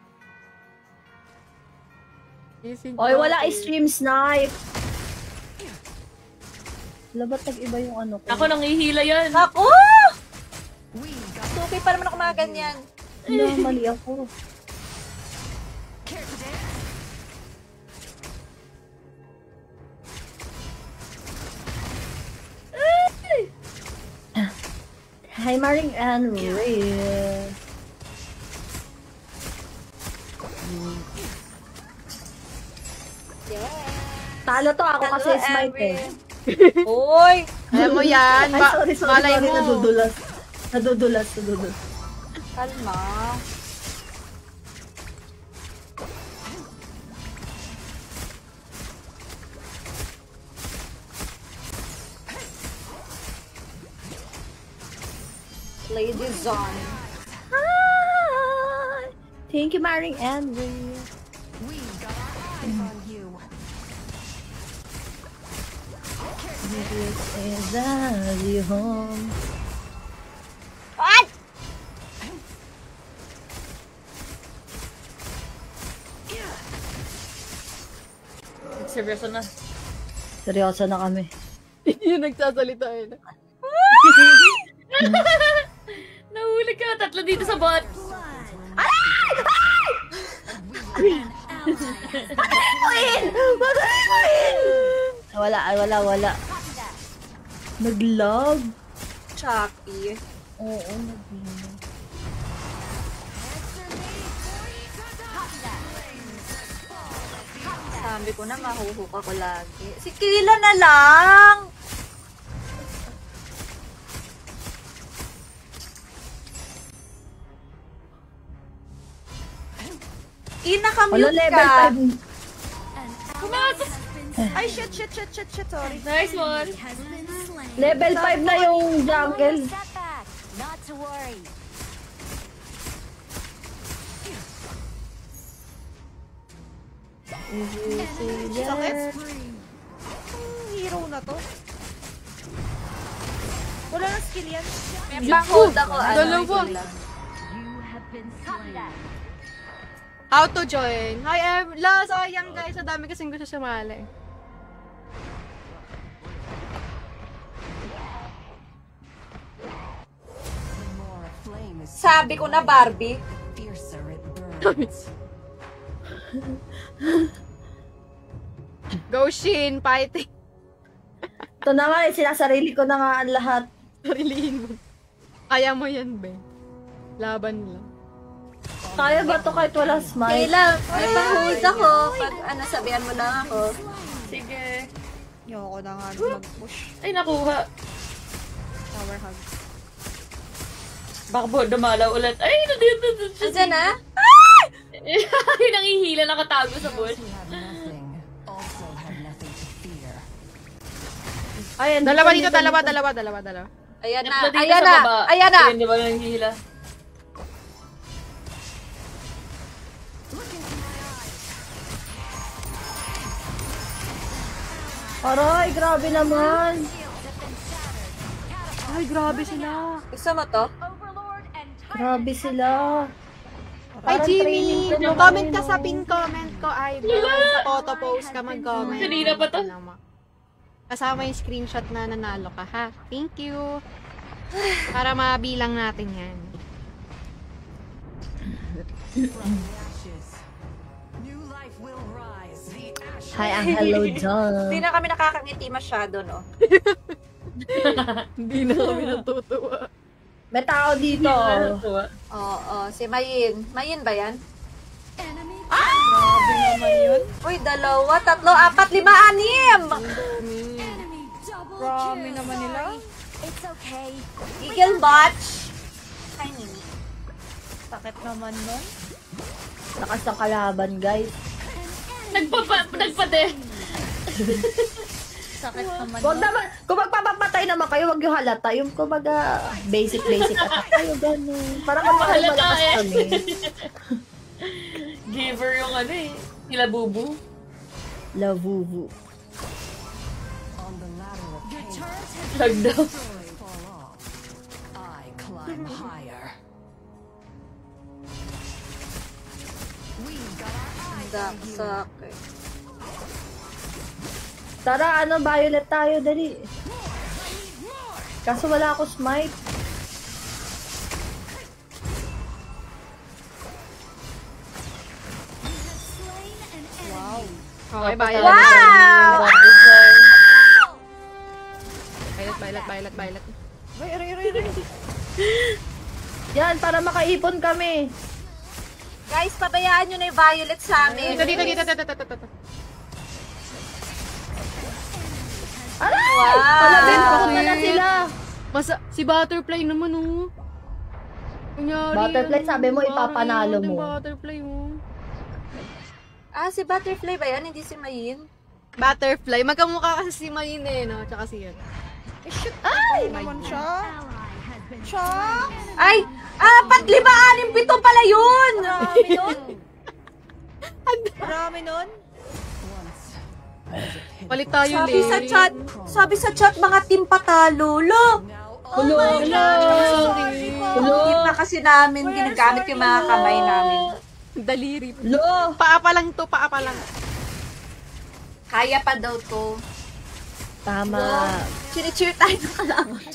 Gising Oy, pa wala ako. stream snipe. Wala ba't nag-iba yung ano ko? Ako nangihila yan. Ako! Suki pa naman ako mga ganyan. Wala, mali ako. Hi, Maring and Ray. Talo to ako kasi Hello, smite eh. Uy! Alam mo yan. Ay, sorry, Malay mo. Nadudulas. Kalma. Ladies on. Hi! Thank you, Maring and Ray. We've got our eyes on you. This is the home. What? Seryoso na. Seryoso na kami. Yung nagsasalita eh. Nahuli ka. Tatlo dito sa bot. Wala. Nag-log? Chucky. Oo, nag-log. Sabi ko na mahuhuka ko lagi. Si Kayla na lang! Wala, Nakamute level ka. 5. Ay, shit, sorry. Nice one. Level 5 na yung jungle. Not to worry. Sakit. Hero na to. Wala na skill yan. May pang-hold ako. Dalawa. Kayla. How to join? Hi, sayang guys. Ang dami kasing gusto sumali. The more a flame is Sabi ko na, Barbie. fiercer it burns. Go Shin, fighting. Ito na nga, sinasarili ko na nga ang lahat. Sarilihin mo. Kaya mo yan, be. Laban lang. Kaya ba to kahit wala smite? Kayla, may pang-hold ako. Pag sabihan mo lang ako. Sige. Ayoko na nga mag-push. Ay, nakuha. Tower hug. Baka po dumalaw ulit. Ay, nandito siya. Andiyan na? Ay, nangihila, nakatago sa bush. Who have nothing also have nothing to fear. Ayan, Dalawa dito, dalawa. Ayan na. Tatlo dito Ayan sa na. baba. Ayan na. Ayun, di ba nangihila? Aray, grabe naman. Ay, grabe sila. Gusto mo to? Grabe sila. Ay, Parang Jimmy, training ko na comment ka kami, sa no? pin comment ko, idol. Sa photo post ka mag-comment. Kanina pa to. Kasama yung screenshot na nanalo ka, ha? Thank you. Para mabilang natin yan. Ashes. New life will rise. The ashes. Hi, ang hello, John. Hindi na kami nakakangiti masyado, no? Hindi na kami natutuwa. May tao dito. Natuwa. Oo, si Mayin. Mayin ba yan? Grabe naman yun. Uy, 2, 3, 4, 5, 6. Grabe naman nila. It's okay. Eagle Batch. Hi, Nini. Sakit naman nun. Lakas ng kalaban, guys. Nagpade. Sakit naman. Wag naman, kung magpapatay naman kayo, wag yung halata. Yung kumbaga, basic attack. Kayo ganun. Para malakas kami. Giver yung ano eh. Sila bubu. Lavuvu. On the ladder of pain, Lagdaw. fall off. I climb higher. We've got our eyes on you. Sakit. Tara, Violet tayo, dali. Kaso wala ako smite. Okay, Violet. Wow! Violet. Yan, para makaipon kami. Guys, pabayaan nyo na yung Violet sa amin. Dito. Aray! Wow! Palabin ko na sila. Si Butterfly naman, oh. Kunyari, Butterfly, sabi mo, ipapanalo mo. Butterfly, oh. Si Butterfly ba yan? Hindi si Mayin? Butterfly. Magkamukha kasi si Mayin eh, no? Tsaka si yan. Ay! naman siya. Siya? Ay! 4, 5, 6, 7 pala yun! Marami nun. Marami nun. Palit tayo, Sabi sa chat, mga team patalo. Lo! Hulo! Team na kasi namin, ginagamit yung mga kamay namin. Daliri. Lo! Paa pa lang to, paa pa lang. Kaya pa daw to. Tama. Chini-cheer tayo ng kalaban.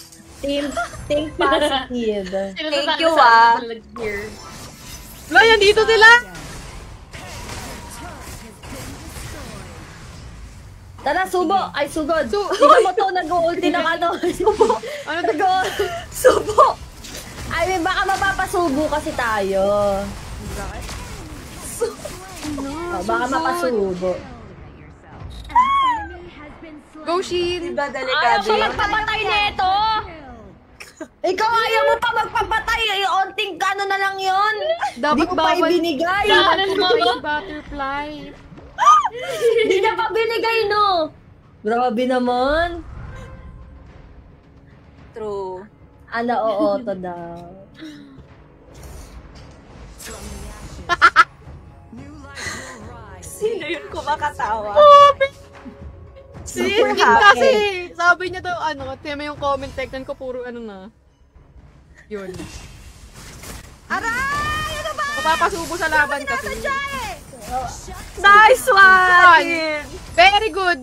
Think positive. Thank you, ah. Lo, yan dito sila! Tara, subo! Ay, sugod! Tingnan mo to, nag-ulti ng ano. Subo! Ano to? Subo! I mean, baka mapapasubo kasi tayo. Baka mapasubo. Go, Shin! Diba, Ayaw delikado pa yun? magpapatay nito! Ikaw ayaw mo pa magpapatay! Onting ano na lang yun! Di ko pa ibinigay! Butterfly. Hindi niya pa binigay, no? Grabe naman! True. Oo, to daw. Sino yun kumakatawa? Si Super Shin happy. kasi, sabi niya daw, tema yung comment section ko, puro na. Yun. Aray! Ano ba? Mapapasubo sa laban kasi. Nice one! Very good!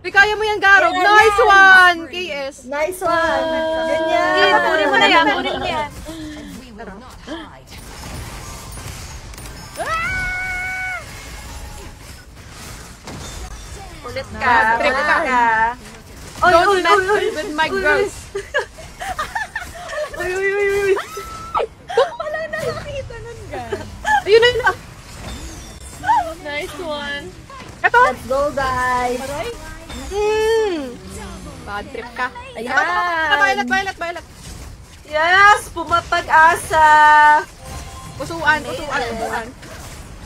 Kaya mo yan, Garog. Nice one! KS. Nice one! Ganyan! Kunin mo na yan, kunin mo yan. We will not hide. Ulit ka, Trip ulit ka. ka. Don't mess with my girls. Uy. Wala na nakita nun, guys. Ayun na yun. Nice one. Ito. Let's go, guys! Bad trip ka. Ayan! Violet. Yes! Pumapag-asa! Usuan.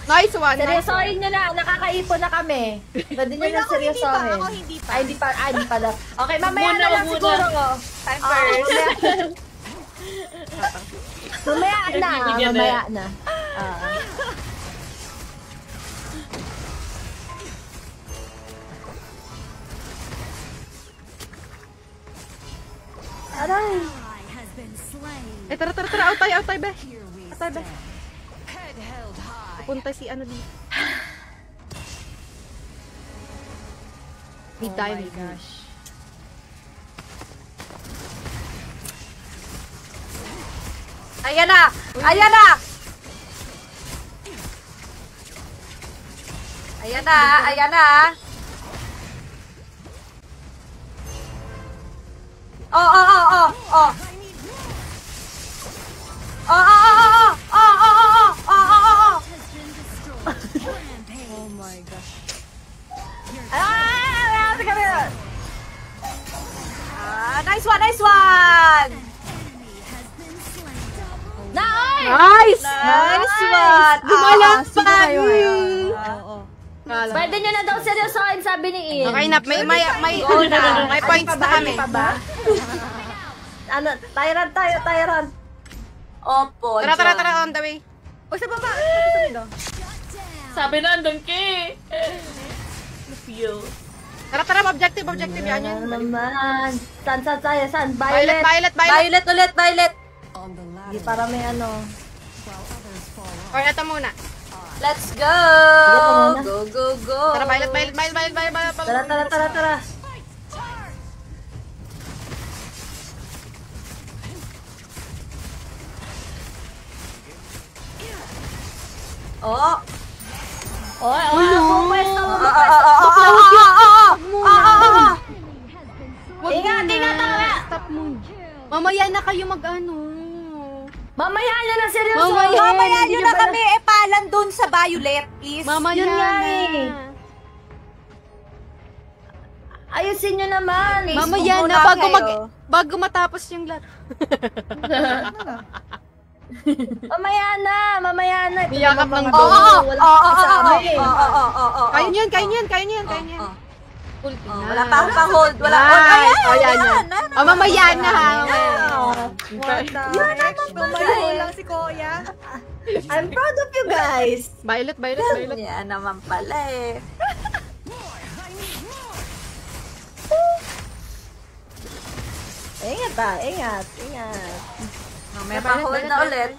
Nice one. Seryosohin nyo na, nakakaipon na kami. Pwede nyo na seryosohin. Ako hindi pa. Ay, hindi pala. Okay, mamaya na lang Muna. siguro. Time first. Mamaya na. Aray! Tara. Out tayo, be. Head held high. Punta si dito. Mid tayo. my gosh. Ayan na! Ayan na! Ayan na! Ayan na! Oh my gosh. Nice one! Nice one! Nice! Nice one! Gumalang Sino pa! kayo ngayon? Oo. Kala. Pwede nyo na daw seryosohin, sabi ni Ian. Okay na, may points na kami. Pa ba? Ano, tyrant tayo, tyrant. Opo, Tara, on the way. O, sa baba. Sabi na, andun ki. Feel. Tara, objective yan. Ano naman. Saan tayo, saan? Violet. Violet ulit, Violet. Hindi para may ano. Or ito muna. Let's go! Go. Tara, Violet. Tara. Oh! Pwesto mo. Ingat, Stop mo. Mamaya na kayo mag-ano. Mamaya nyo na seryoso. Mamaya nyo na kami palan dun sa Violet, please. Mamaya Yun nga na. eh. Ayusin nyo naman. Mamaya na, bago matapos yung laro. Mamaya na. Ito Biyakap naman ng mga go. dulo. Walang kasama eh. Kaya niyan. Ulti na. Wala pa akong pa-hold. Wala. Ayan. Mamaya na ha. What the heck? Tumayo lang si Kuya. I'm proud of you guys. Violet. Yan naman pala eh. Ingat. May pa-hold na ulit.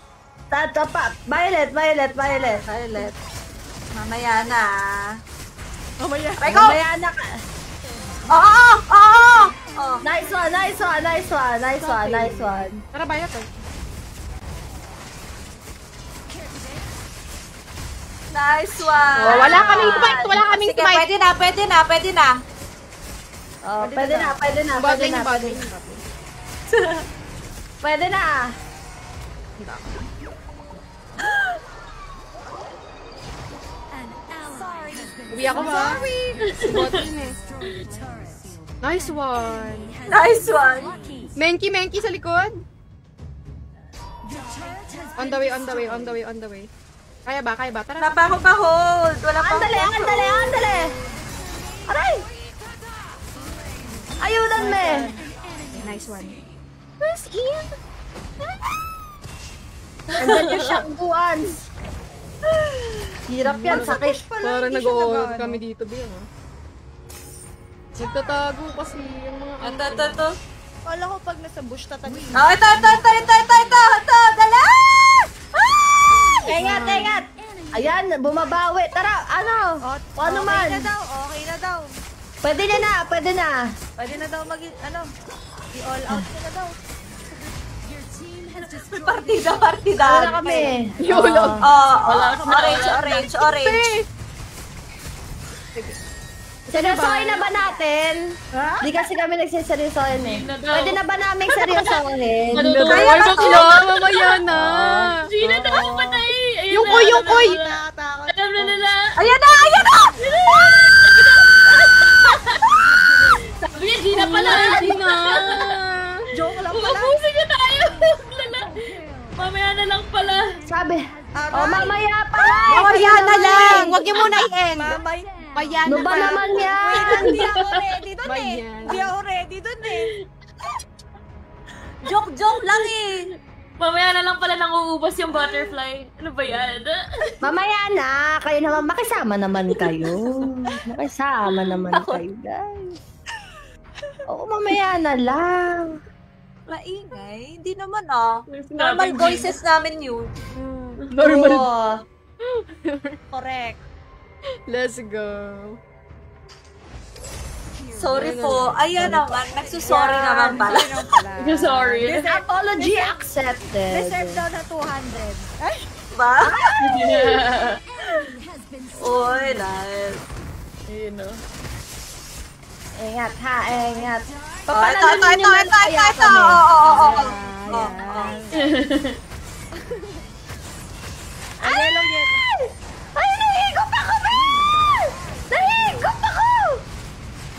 Tatapat. Violet. Violet. Mamaya na. Mamaya na ka. Oh! Nice one. Tara, Violet. Nice one! Oh, wala kaming smite. Sige, pwede na. Oh, pwede na. Pwede na. Uwi ako ha. Bot yun eh. Nice one. Menki sa likod. On the way. Kaya ba? Tara. Wala pa akong pa-hold. Wala pa akong Andale. Aray! Ayunan me. Nice one. Where's Ian? Andyan yung shotguns. Hirap yan, sakit. Parang nag-o-org kami dito, Bill. Nagtatago kasi yung mga... Ito. Wala ko pag nasa bush tatagin. Oh, ito. Dala! Ingat. Ayan, bumabawi. Tara, ano? Ano man? Okay na daw. Pwede na. Pwede na daw i-all out na daw. Partida. Wala kami. Yolo. Orange. Seryosohin na ba natin? Di kasi kami nagsiseryosohin eh. Pwede na ba namin seryosohin? Kaya ba sila? Mamaya na. Gina, nakapatay! Yung koy! Alam na nila! Ayan na! Sabi niya, Gina pala! Joke lang pala. Ubusin niya tayo! Mamaya na lang pala. Sabi. Aray. Mamaya pala. Mamaya na lang. Huwag niyo muna i-end. Mamaya Ano na ba naman yan? Hindi ako ready dun eh. Bayan. Hindi ako ready dun eh. Joke lang eh. Mamaya na lang pala nang uubos yung butterfly. Ano ba yan? Mamaya na. Kayo naman, makisama naman kayo. Makisama naman kayo, guys. Oo, mamaya na lang. Maingay? Hindi naman Normal voices namin yun. Oo. Correct. Let's go. Sorry po. Ayan naman. Nagsusorry naman pala. Sorry. Apology accepted. Deserve daw na 200. Ay! Ba? Uy, nice. Ayun o. Ingat ha, ingat. Ito. Ay! Ay, nahigop ako, man! Nahigop ako!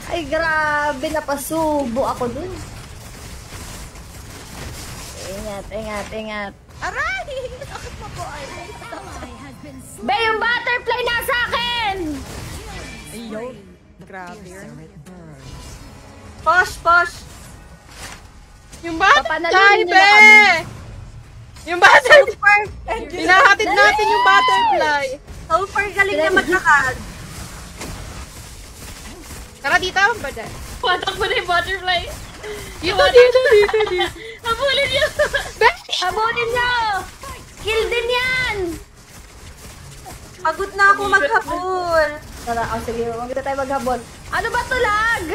Ay, grabe, napasubo ako dun. Ingat. Aray! Bakit mo po ay? Be, yung butterfly nasa akin! Ayun. Grabe. Push! Yung butterfly, Papanalinin nila be! kami. Yung butterfly! Hinahatid natin yung butterfly! So far, galing na maglakad. Tara dito, ba dyan? Patak mo na yung butterfly. Dito. Habulin niyo. Habulin nyo! Kill din yan! Pagod na ako maghabol. Tara, sige, huwag na tayo maghabol. Ano ba to, lag?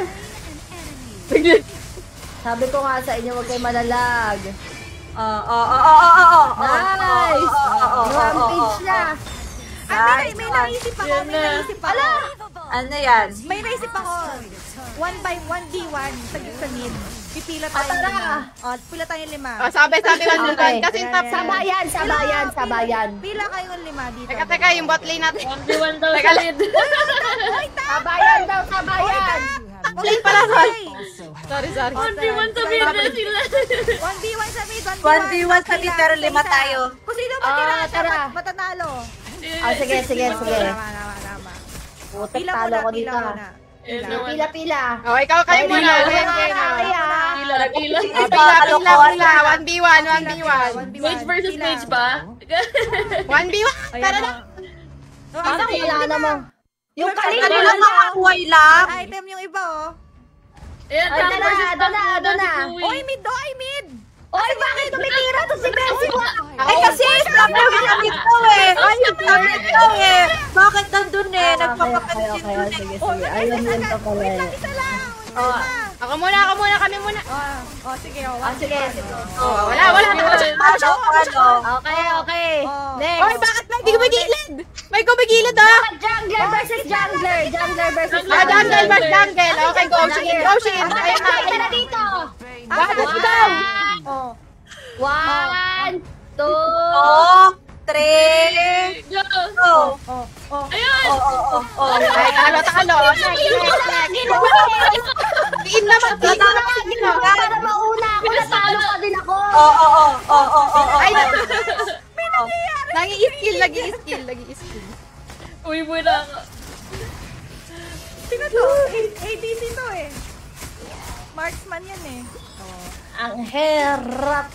Sabi ko nga sa inyo, huwag kayo malalag. Nice! Rampage na! May naisip ako. Ala! Ano yan? May naisip ako. 1v1 tagit sa mid. Pipila tayo Tara. 5. Pila tayong 5. Sabi, one Okay. kasi yung top. Sabayan. Pila kayong 5 dito. Teka, yung bot lane natin. 1v1 daw Teka sa lang. mid. Sabayan daw, sabayan! Lane pala, sorry. Sorry. 1v1 sa mid na sila. 1v1 sa mid. 1v1 sa mid, pero 5 tayo. Kung sino matira, tara. matatalo. Sige. Tama. Putek, Pila talo muna, ko dito. Pila. Oh, ikaw kayo muna. Pila. Pila. 1v1. Mage versus mage pa? 1v1. Tara na. Parang wala naman. Yung kanina Ano lang lang makakuhay lang? Item yung iba, oh. Ayan, Ay, top versus top. doon na. Oy, mid! Oy, bakit tumitira to si Bessie? Ay, kasi slapper kami ko eh. Slapper ko eh. Bakit nandun eh? Nagpapapansin dun eh. Sige. Ayun yun to pala eh. Isa lang. Ako muna, kami muna. Sige. Sige. Wala. Okay. Next. Oy, bakit ba? Hindi ko magilid. May kumagilid ah. Jungler versus jungler. Jungler versus Jungle versus jungle. Okay, go Shin. Ayun na dito. Let's go. 1, 2, 2, 3, Go! go. Ayun! Ay, talo. Tiin naman. para mauna ako, natalo pa din ako. Ay, nag-i-skill. Uwi muna ako. Sino to? ADC to eh. Marksman yan eh. Ang hirap.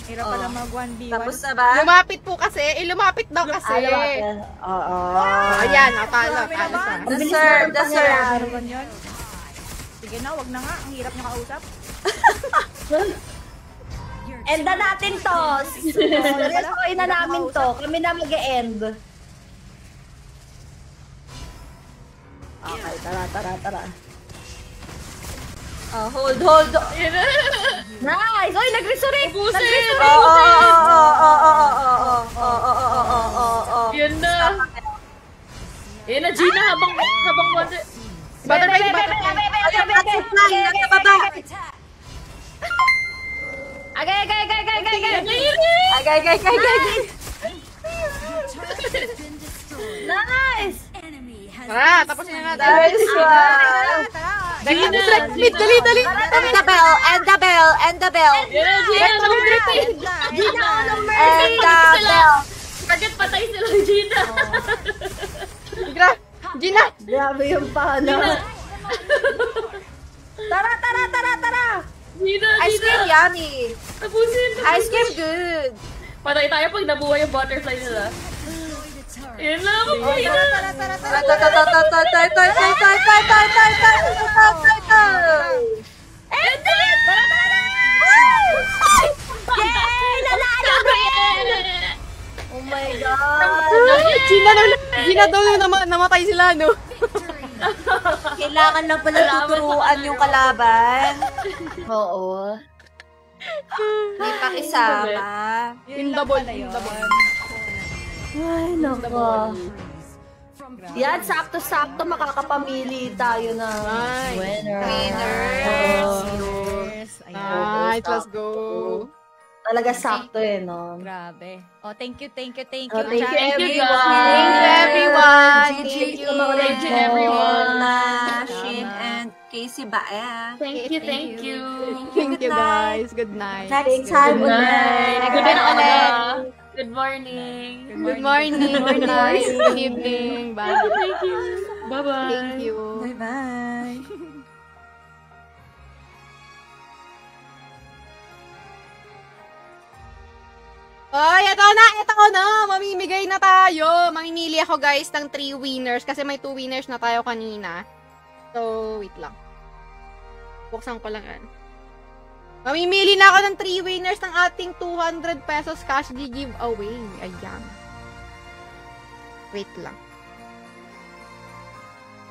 Hirap pala mag 1v1. Tapos na ba? lumapit po kasi. Lumapit daw kasi. Oo. Ayan, talo siya. Deserve. Ano yun? Sige na, wag na nga. Ang hirap niya kausap. End na natin to. Seryosoin na namin to. Kami na mag-e-end. Okay, tara. Hold. Nice! Oy, nag-resurrect! Ubusin! Yan na. Yan na, Gina, habang wala. Butterfly. Agay! Nice! Tara, tapusin na natin. Nice one. Dali. And the bell. Yan na, Gina, Gina, anong And the bell. Target patay sila, Gina. Gina. Grabe yung paano. Tara! Gina. Ice cream yummy. Tapusin. Ice cream good. Patay tayo pag nabuhay yung butterfly nila. Yan na, kabuhay na. Yay! Nanalo ko yan! Oh my God! Gina daw namatay sila, no? Kailangan lang pala tuturuan yung kalaban. Oo. May pakisama. In the ball. Ay, nako. Yan, sakto-sakto makakapamili tayo ng winner. Nice, let's go. Talaga sakto eh, no? Grabe. Thank you. Thank you, Thank you, everyone. guys. Everyone. GG. Thank you, everyone. Shin and Casey Bae. Thank you, thank you. Thank you, Good night. guys. Good night. Next time Good night. ulit. Good night, ulit. Aga. Good morning. Good morning. Good night. Good evening. Bye. Thank you. Bye-bye. Thank you. Bye-bye. Oy, ito na. Mamimigay na tayo. Mamimili ako, guys, ng 3 winners kasi may 2 winners na tayo kanina. So, wait lang. Buksan ko lang yan. Mamimili na ako ng 3 winners ng ating 200 pesos cash giveaway. Ayan. Wait lang.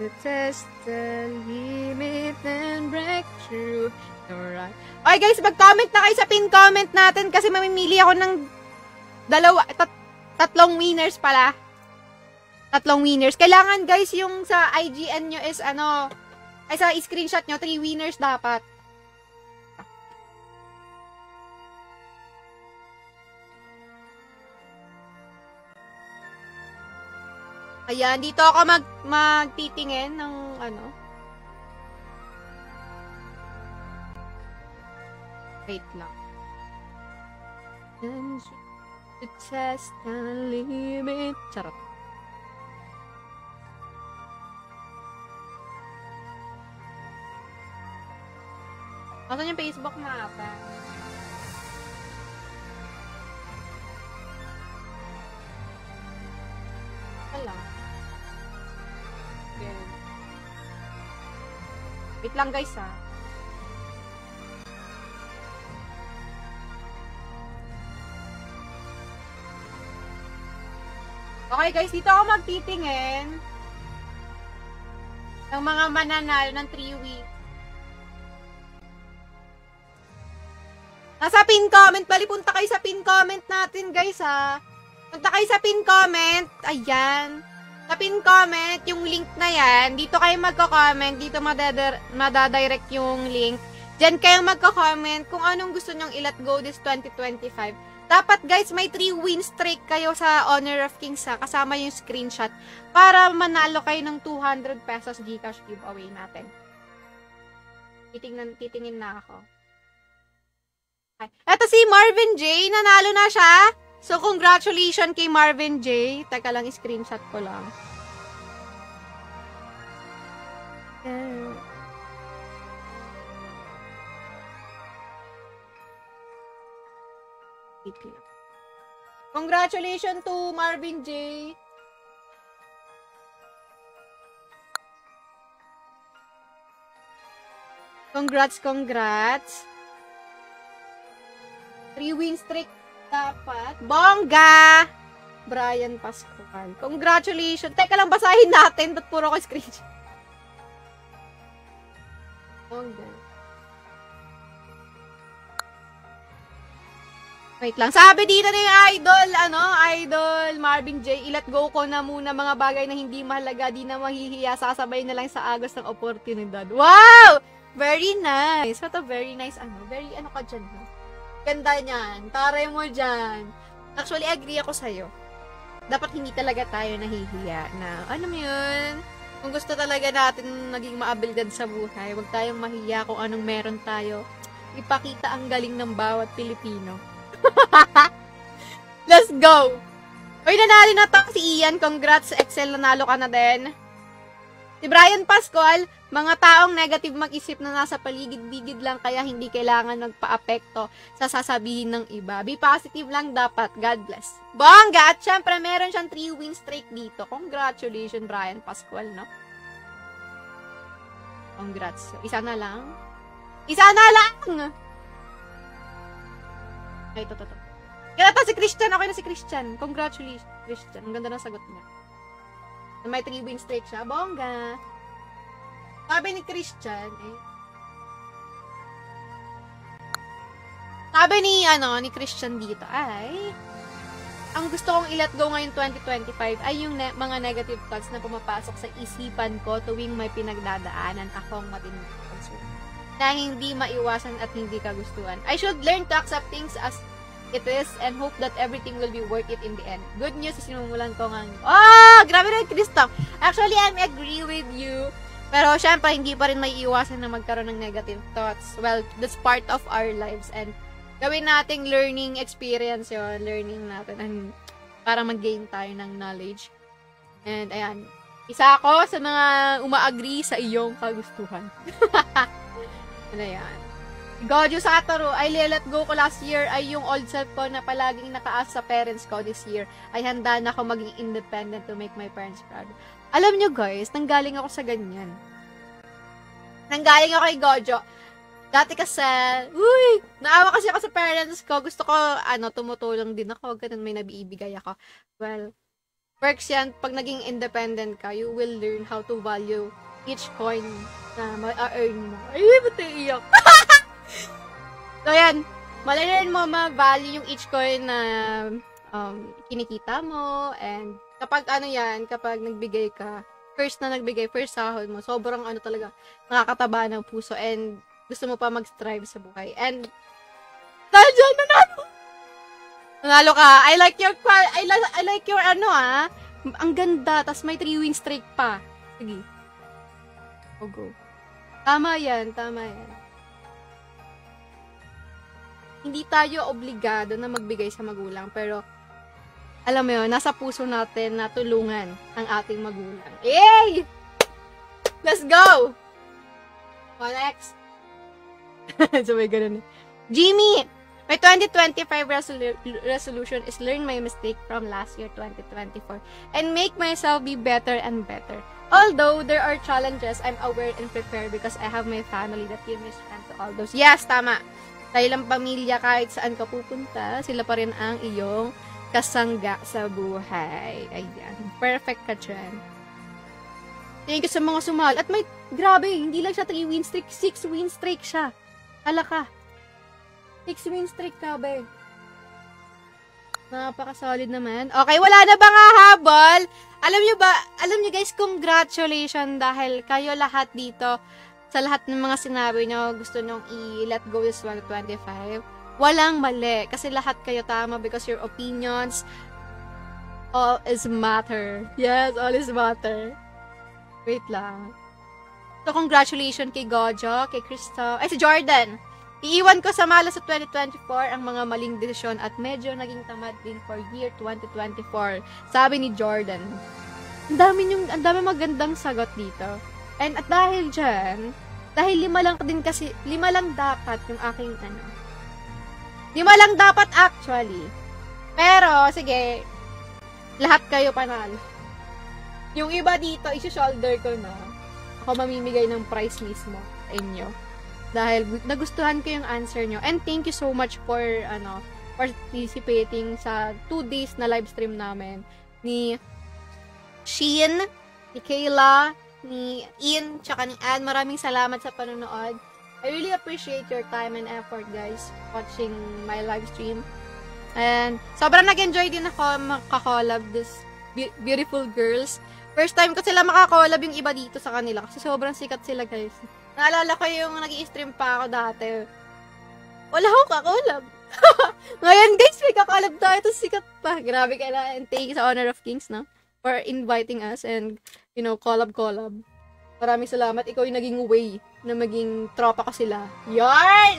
To test the limit and break through. Alright. Okay, guys, mag-comment na kayo sa pin comment natin kasi mamimili ako ng 3 winners pala. 3 winners. Kailangan, guys, yung sa IGN nyo is ay sa screenshot nyo, 3 winners dapat. Ayan, dito ako magtitingin ng Wait lang. To test the limit. Charot. Asan yung Facebook mapa? Wala. Okay. Wait lang, guys, ha. Okay, guys, dito ako magtitingin ng mga mananalo ng 3 weeks. Nasa pin comment. Bali, punta kayo sa pin comment natin, guys, ha. Punta kayo sa pin comment. Ayan. Sa pin comment, yung link na yan. Dito kayo magko-comment. Dito madadirect yung link. Diyan kayo magko-comment kung anong gusto nyong i-let go this 2025. Dapat, guys, may 3 win streak kayo sa Honor of Kings, ha. Kasama yung screenshot para manalo kayo ng 200 pesos Gcash giveaway natin. Titingin na ako. Eto si Marvin J, nanalo na siya. So, congratulations kay Marvin J. Teka lang, screenshot ko lang. Congratulations to Marvin J. Congrats. 3 win streak dapat. Bongga! Brian Pascual. Congratulations. Teka lang, basahin natin. Ba't puro ko screenshot? Bongga. Wait lang. Sabi dito na yung idol Marvin J. I-let go ko na muna mga bagay na hindi mahalaga, di na mahihiya, sasabay na lang sa agos ng oportunidad. Wow! Very nice. What a very nice, very ka dyan, no? Ganda niyan. Taray mo dyan. Actually, agree ako sa'yo. Dapat hindi talaga tayo nahihiya na, mo yun? Kung gusto talaga natin naging maabilidad sa buhay, huwag tayong mahiya kung anong meron tayo. Ipakita ang galing ng bawat Pilipino. Let's go! Uy, nanalo na to si Ian. Congrats, Excel, nanalo ka na din. Si Brian Pascual, mga taong negative mag-isip na nasa paligid-bigid lang kaya hindi kailangan magpa-apekto sa sasabihin ng iba. Be positive lang dapat. God bless. Bongga! At syempre, meron siyang 3 win streak dito. Congratulations, Brian Pascual, no? Congrats. Isa na lang. Ay, ito. Kaya si Christian. Okay na si Christian. Congratulations, Christian. Ang ganda ng sagot niya. May 3 win streak siya. Bongga! Sabi ni Christian, sabi ni Christian dito ay, ang gusto kong i-let go ngayong 2025 ay yung mga negative thoughts na pumapasok sa isipan ko tuwing may pinagdadaanan akong matinding concern na hindi maiwasan at hindi kagustuhan. I should learn to accept things as it is and hope that everything will be worth it in the end. Good news, sinumulan ko nga. Oh, grabe na, Christoph. Actually, I agree with you. Pero, syempre, hindi pa rin may iwasan na magkaroon ng negative thoughts. Well, that's part of our lives. And, gawin nating learning experience yon, learning natin. And, para mag-gain tayo ng knowledge. And, ayan. Isa ako sa mga uma-agree sa iyong kagustuhan. And, ayan. Gojo Satoru, I let go ko last year ay yung old self ko na palaging nakaas sa parents ko this year. Ay handa na ako maging independent to make my parents proud. Alam nyo guys, nanggaling ako sa ganyan. Nanggaling ako kay Gojo. Dati kasi, naawa kasi ako sa parents ko. Gusto ko, tumutulong din ako. Ganun, may nabiibigay ako. Well, perks yan. Pag naging independent ka, you will learn how to value each coin na ma-earn mo. Ay, ba't naiiyak? So, yan. Malalearn mo ma-value yung each coin na kinikita mo. And, kapag kapag nagbigay ka, first sahod mo, sobrang talaga, nakakataba ng puso. And, gusto mo pa mag-strive sa buhay. And, dahil dyan, nanalo ka. I like your ang ganda. Tas may 3 win streak pa. Sige. Go. Tama yan. Hindi tayo obligado na magbigay sa magulang. Pero, alam mo yun, nasa puso natin na tulungan ang ating magulang. Yay! Let's go! Next. So, may ganun. Jimmy! My 2025 resolution is learn my mistake from last year, 2024, and make myself be better and better. Although there are challenges, I'm aware and prepared because I have my family that give me strength to all those. Yes, tama. Tayo lang pamilya, kahit saan ka pupunta, sila pa rin ang iyong kasangga sa buhay. Ayan. Perfect ka dyan. Thank you sa mga sumahal. At may, grabe, hindi lang siya 3 win streak, 6 win streak siya. Hala ka. 6 win streak ka, be. Napaka-solid naman. Okay, wala na ba nga habol? Alam nyo guys, congratulations dahil kayo lahat dito, sa lahat ng mga sinabi nyo, gusto nyong i-let go this 125. Walang mali. Kasi lahat kayo tama because your opinions, all is matter. Yes, all is matter. Wait lang. So, congratulations kay Gojo, kay Crystal, si Jordan. Iiwan ko sa mala sa 2024 ang mga maling desisyon at medyo naging tamad din for year 2024. Sabi ni Jordan. Ang dami magandang sagot dito. And at dahil dyan, dahil 5 lang dapat yung aking 5 lang dapat actually. Pero, sige, lahat kayo panalo. Yung iba dito, isi-shoulder ko na. Ako mamimigay ng prize mismo sa inyo. Dahil nagustuhan ko yung answer nyo. And thank you so much for participating sa 2 days na live stream namin. Ni Sheen, ni Kayla, ni Ian, tsaka ni Ann. Maraming salamat sa panonood. I really appreciate your time and effort, guys, watching my live stream. And sobrang nag-enjoy din ako makakollab this beautiful girls. First time ko sila makakollab yung iba dito sa kanila kasi sobrang sikat sila, guys. Naalala ko yung nag-i-stream pa ako dati. Wala akong kakollab. Ngayon, guys, may kakollab tayo. Ito sikat pa. Grabe ka na. And thank you sa Honor of Kings, no? For inviting us and, collab. Maraming salamat. Ikaw yung naging way na maging tropa ko sila. Yarn!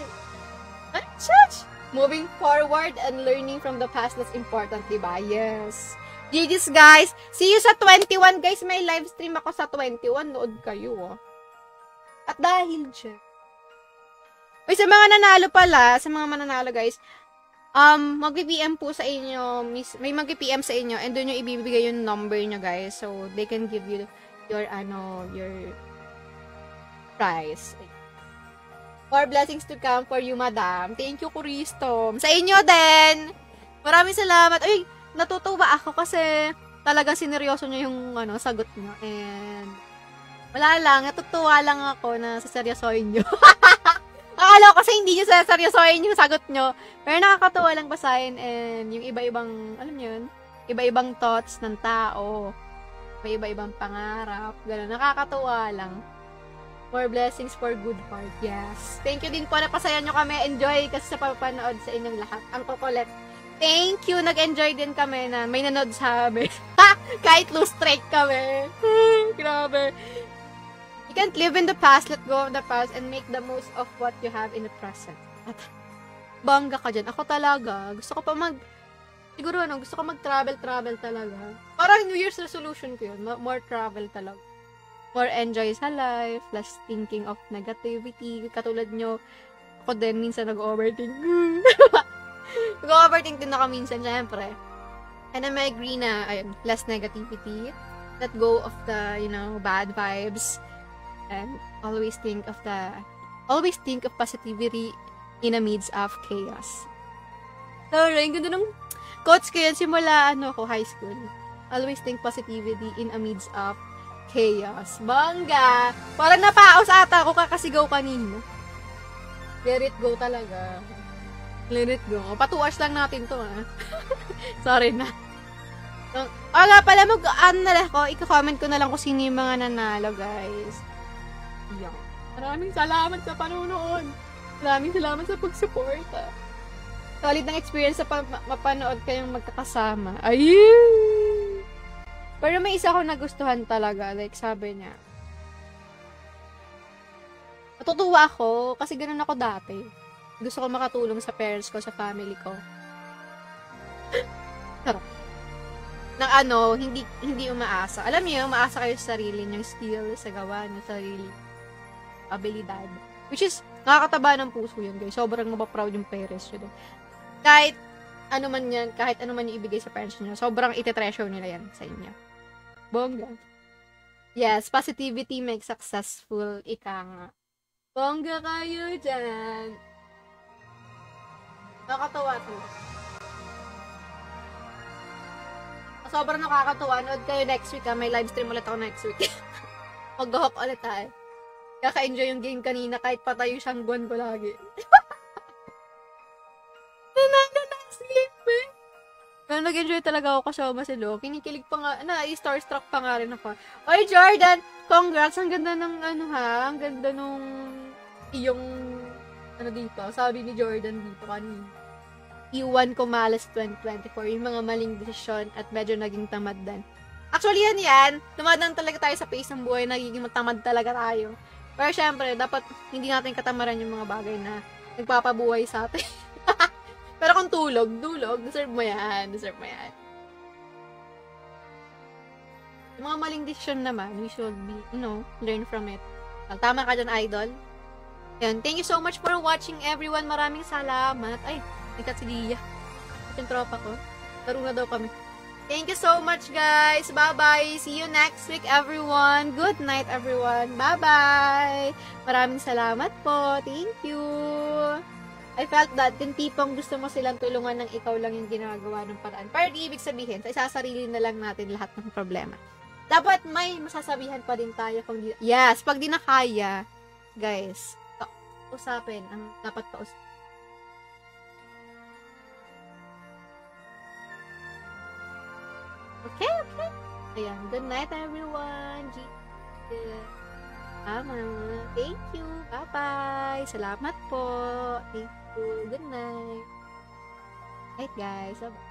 Moving forward and learning from the past, that's important, diba? Yes. GG's, guys. See you sa 21, guys. May live stream ako sa 21. Nood kayo, oh. At dahil dyan. Uy, sa mga mananalo, guys, mag-PM po sa inyo, may mag-PM sa inyo, and doon nyo ibibigay yung number nyo, guys. So, they can give you your prize. More blessings to come for you, madam. Thank you, Kuristom. Sa inyo din. Maraming salamat. Uy, natutuwa ako kasi talagang sineryoso nyo yung sagot nyo. And wala lang, natutuwa lang ako na saseryosohin nyo. Akala ko kasi hindi nyo saseryosohin yung sagot nyo. Pero nakakatuwa lang basahin and yung iba-ibang, alam nyo yun, iba-ibang thoughts ng tao. May iba-ibang pangarap. Gano'n, nakakatuwa lang. More blessings for good heart. Yes. Thank you din po na pasaya nyo kami. Enjoy kasi sa papanood sa inyong lahat. Ang kukulit. Thank you. Nag-enjoy din kami na may nanood sa amin. Kahit lose strike kami. Grabe. You can't live in the past, let go of the past, and make the most of what you have in the present. At bangga ka dyan. Ako talaga, gusto ko pa siguro gusto ko mag-travel talaga. Parang New Year's resolution ko yun. More travel talaga. More enjoy sa life, less thinking of negativity. Katulad nyo, ako din minsan nag-overthink. Nag-overthink din ako minsan, syempre. And I may agree na, ayun, less negativity. Let go of the, bad vibes. And always think of positivity in the midst of chaos. Sorry, ang ganda ng quotes ko yan simula, high school. Always think positivity in the midst of chaos. Bangga! Parang napaos ata ako kakasigaw kanina. Let it go talaga. Let it go. Pa 2 hours lang natin to, ha. Sorry na. So, nga pala, i-comment ko na lang kung sino yung mga nanalo, guys. Yeah. Maraming salamat sa panunood. Maraming salamat sa pag-suporta. Solid ng experience sa mapanood kayong magkakasama. Ayun! Pero may isa ko nagustuhan talaga. Like, sabi niya, natutuwa ako kasi ganun ako dati. Gusto ko makatulong sa parents ko, sa family ko. Sarap. Nang hindi umaasa. Alam niyo, umaasa kayo sa sarili niyong skill, sa gawa niyo, sa sarili abilidad. Which is, nakakataba ng puso yun, guys. Sobrang mapaproud yung parents nyo. Kahit ano man yung ibigay sa parents nyo, sobrang ite-treasure nila yan sa inyo. Bongga. Yes, positivity makes successful. Ika nga. Bongga kayo dyan. Nakakatawa to. Sobrang nakakatawa. Nood kayo next week, ha? May live stream ulit ako next week. Mag-hawk ulit, ha? Kaka-enjoy yung game kanina kahit patay yung siyangguan ko lagi. Nanalo na sleep, eh. Pero nag-enjoy talaga ako kasama si Lo. Kinikilig pa nga, starstruck pa nga rin ako. Oy, Jordan! Congrats! Ang ganda ng, ang ganda nung iyong, dito. Sabi ni Jordan dito kanina. Iwan ko malas 2024. Yung mga maling desisyon at medyo naging tamad din. Actually, yan. Tumadan talaga tayo sa pace ng buhay. Nagiging tamad talaga tayo. Pero syempre, dapat hindi natin katamaran yung mga bagay na nagpapabuhay sa atin. Pero kung dulog, deserve mo yan. Yung mga maling decision naman, we should be, learn from it. Tama ka dyan, idol. Yan. Thank you so much for watching, everyone. Maraming salamat. Ay, ikat si Dia. Yung tropa ko. Laro na daw kami. Thank you so much, guys. Bye-bye. See you next week, everyone. Good night, everyone. Bye-bye. Maraming salamat po. Thank you. I felt that yung tipong gusto mo silang tulungan ng ikaw lang yung ginagawa ng paraan. Pero di ibig sabihin, sa isasarili na lang natin lahat ng problema. Dapat may masasabihan pa din tayo kung di... Yes, pag di na kaya, guys, usapin ang dapat pausapin. Okay. Ayan. Good night, everyone. Thank you. Bye-bye. Salamat po. Thank you. Good night. Right, guys. Bye-bye.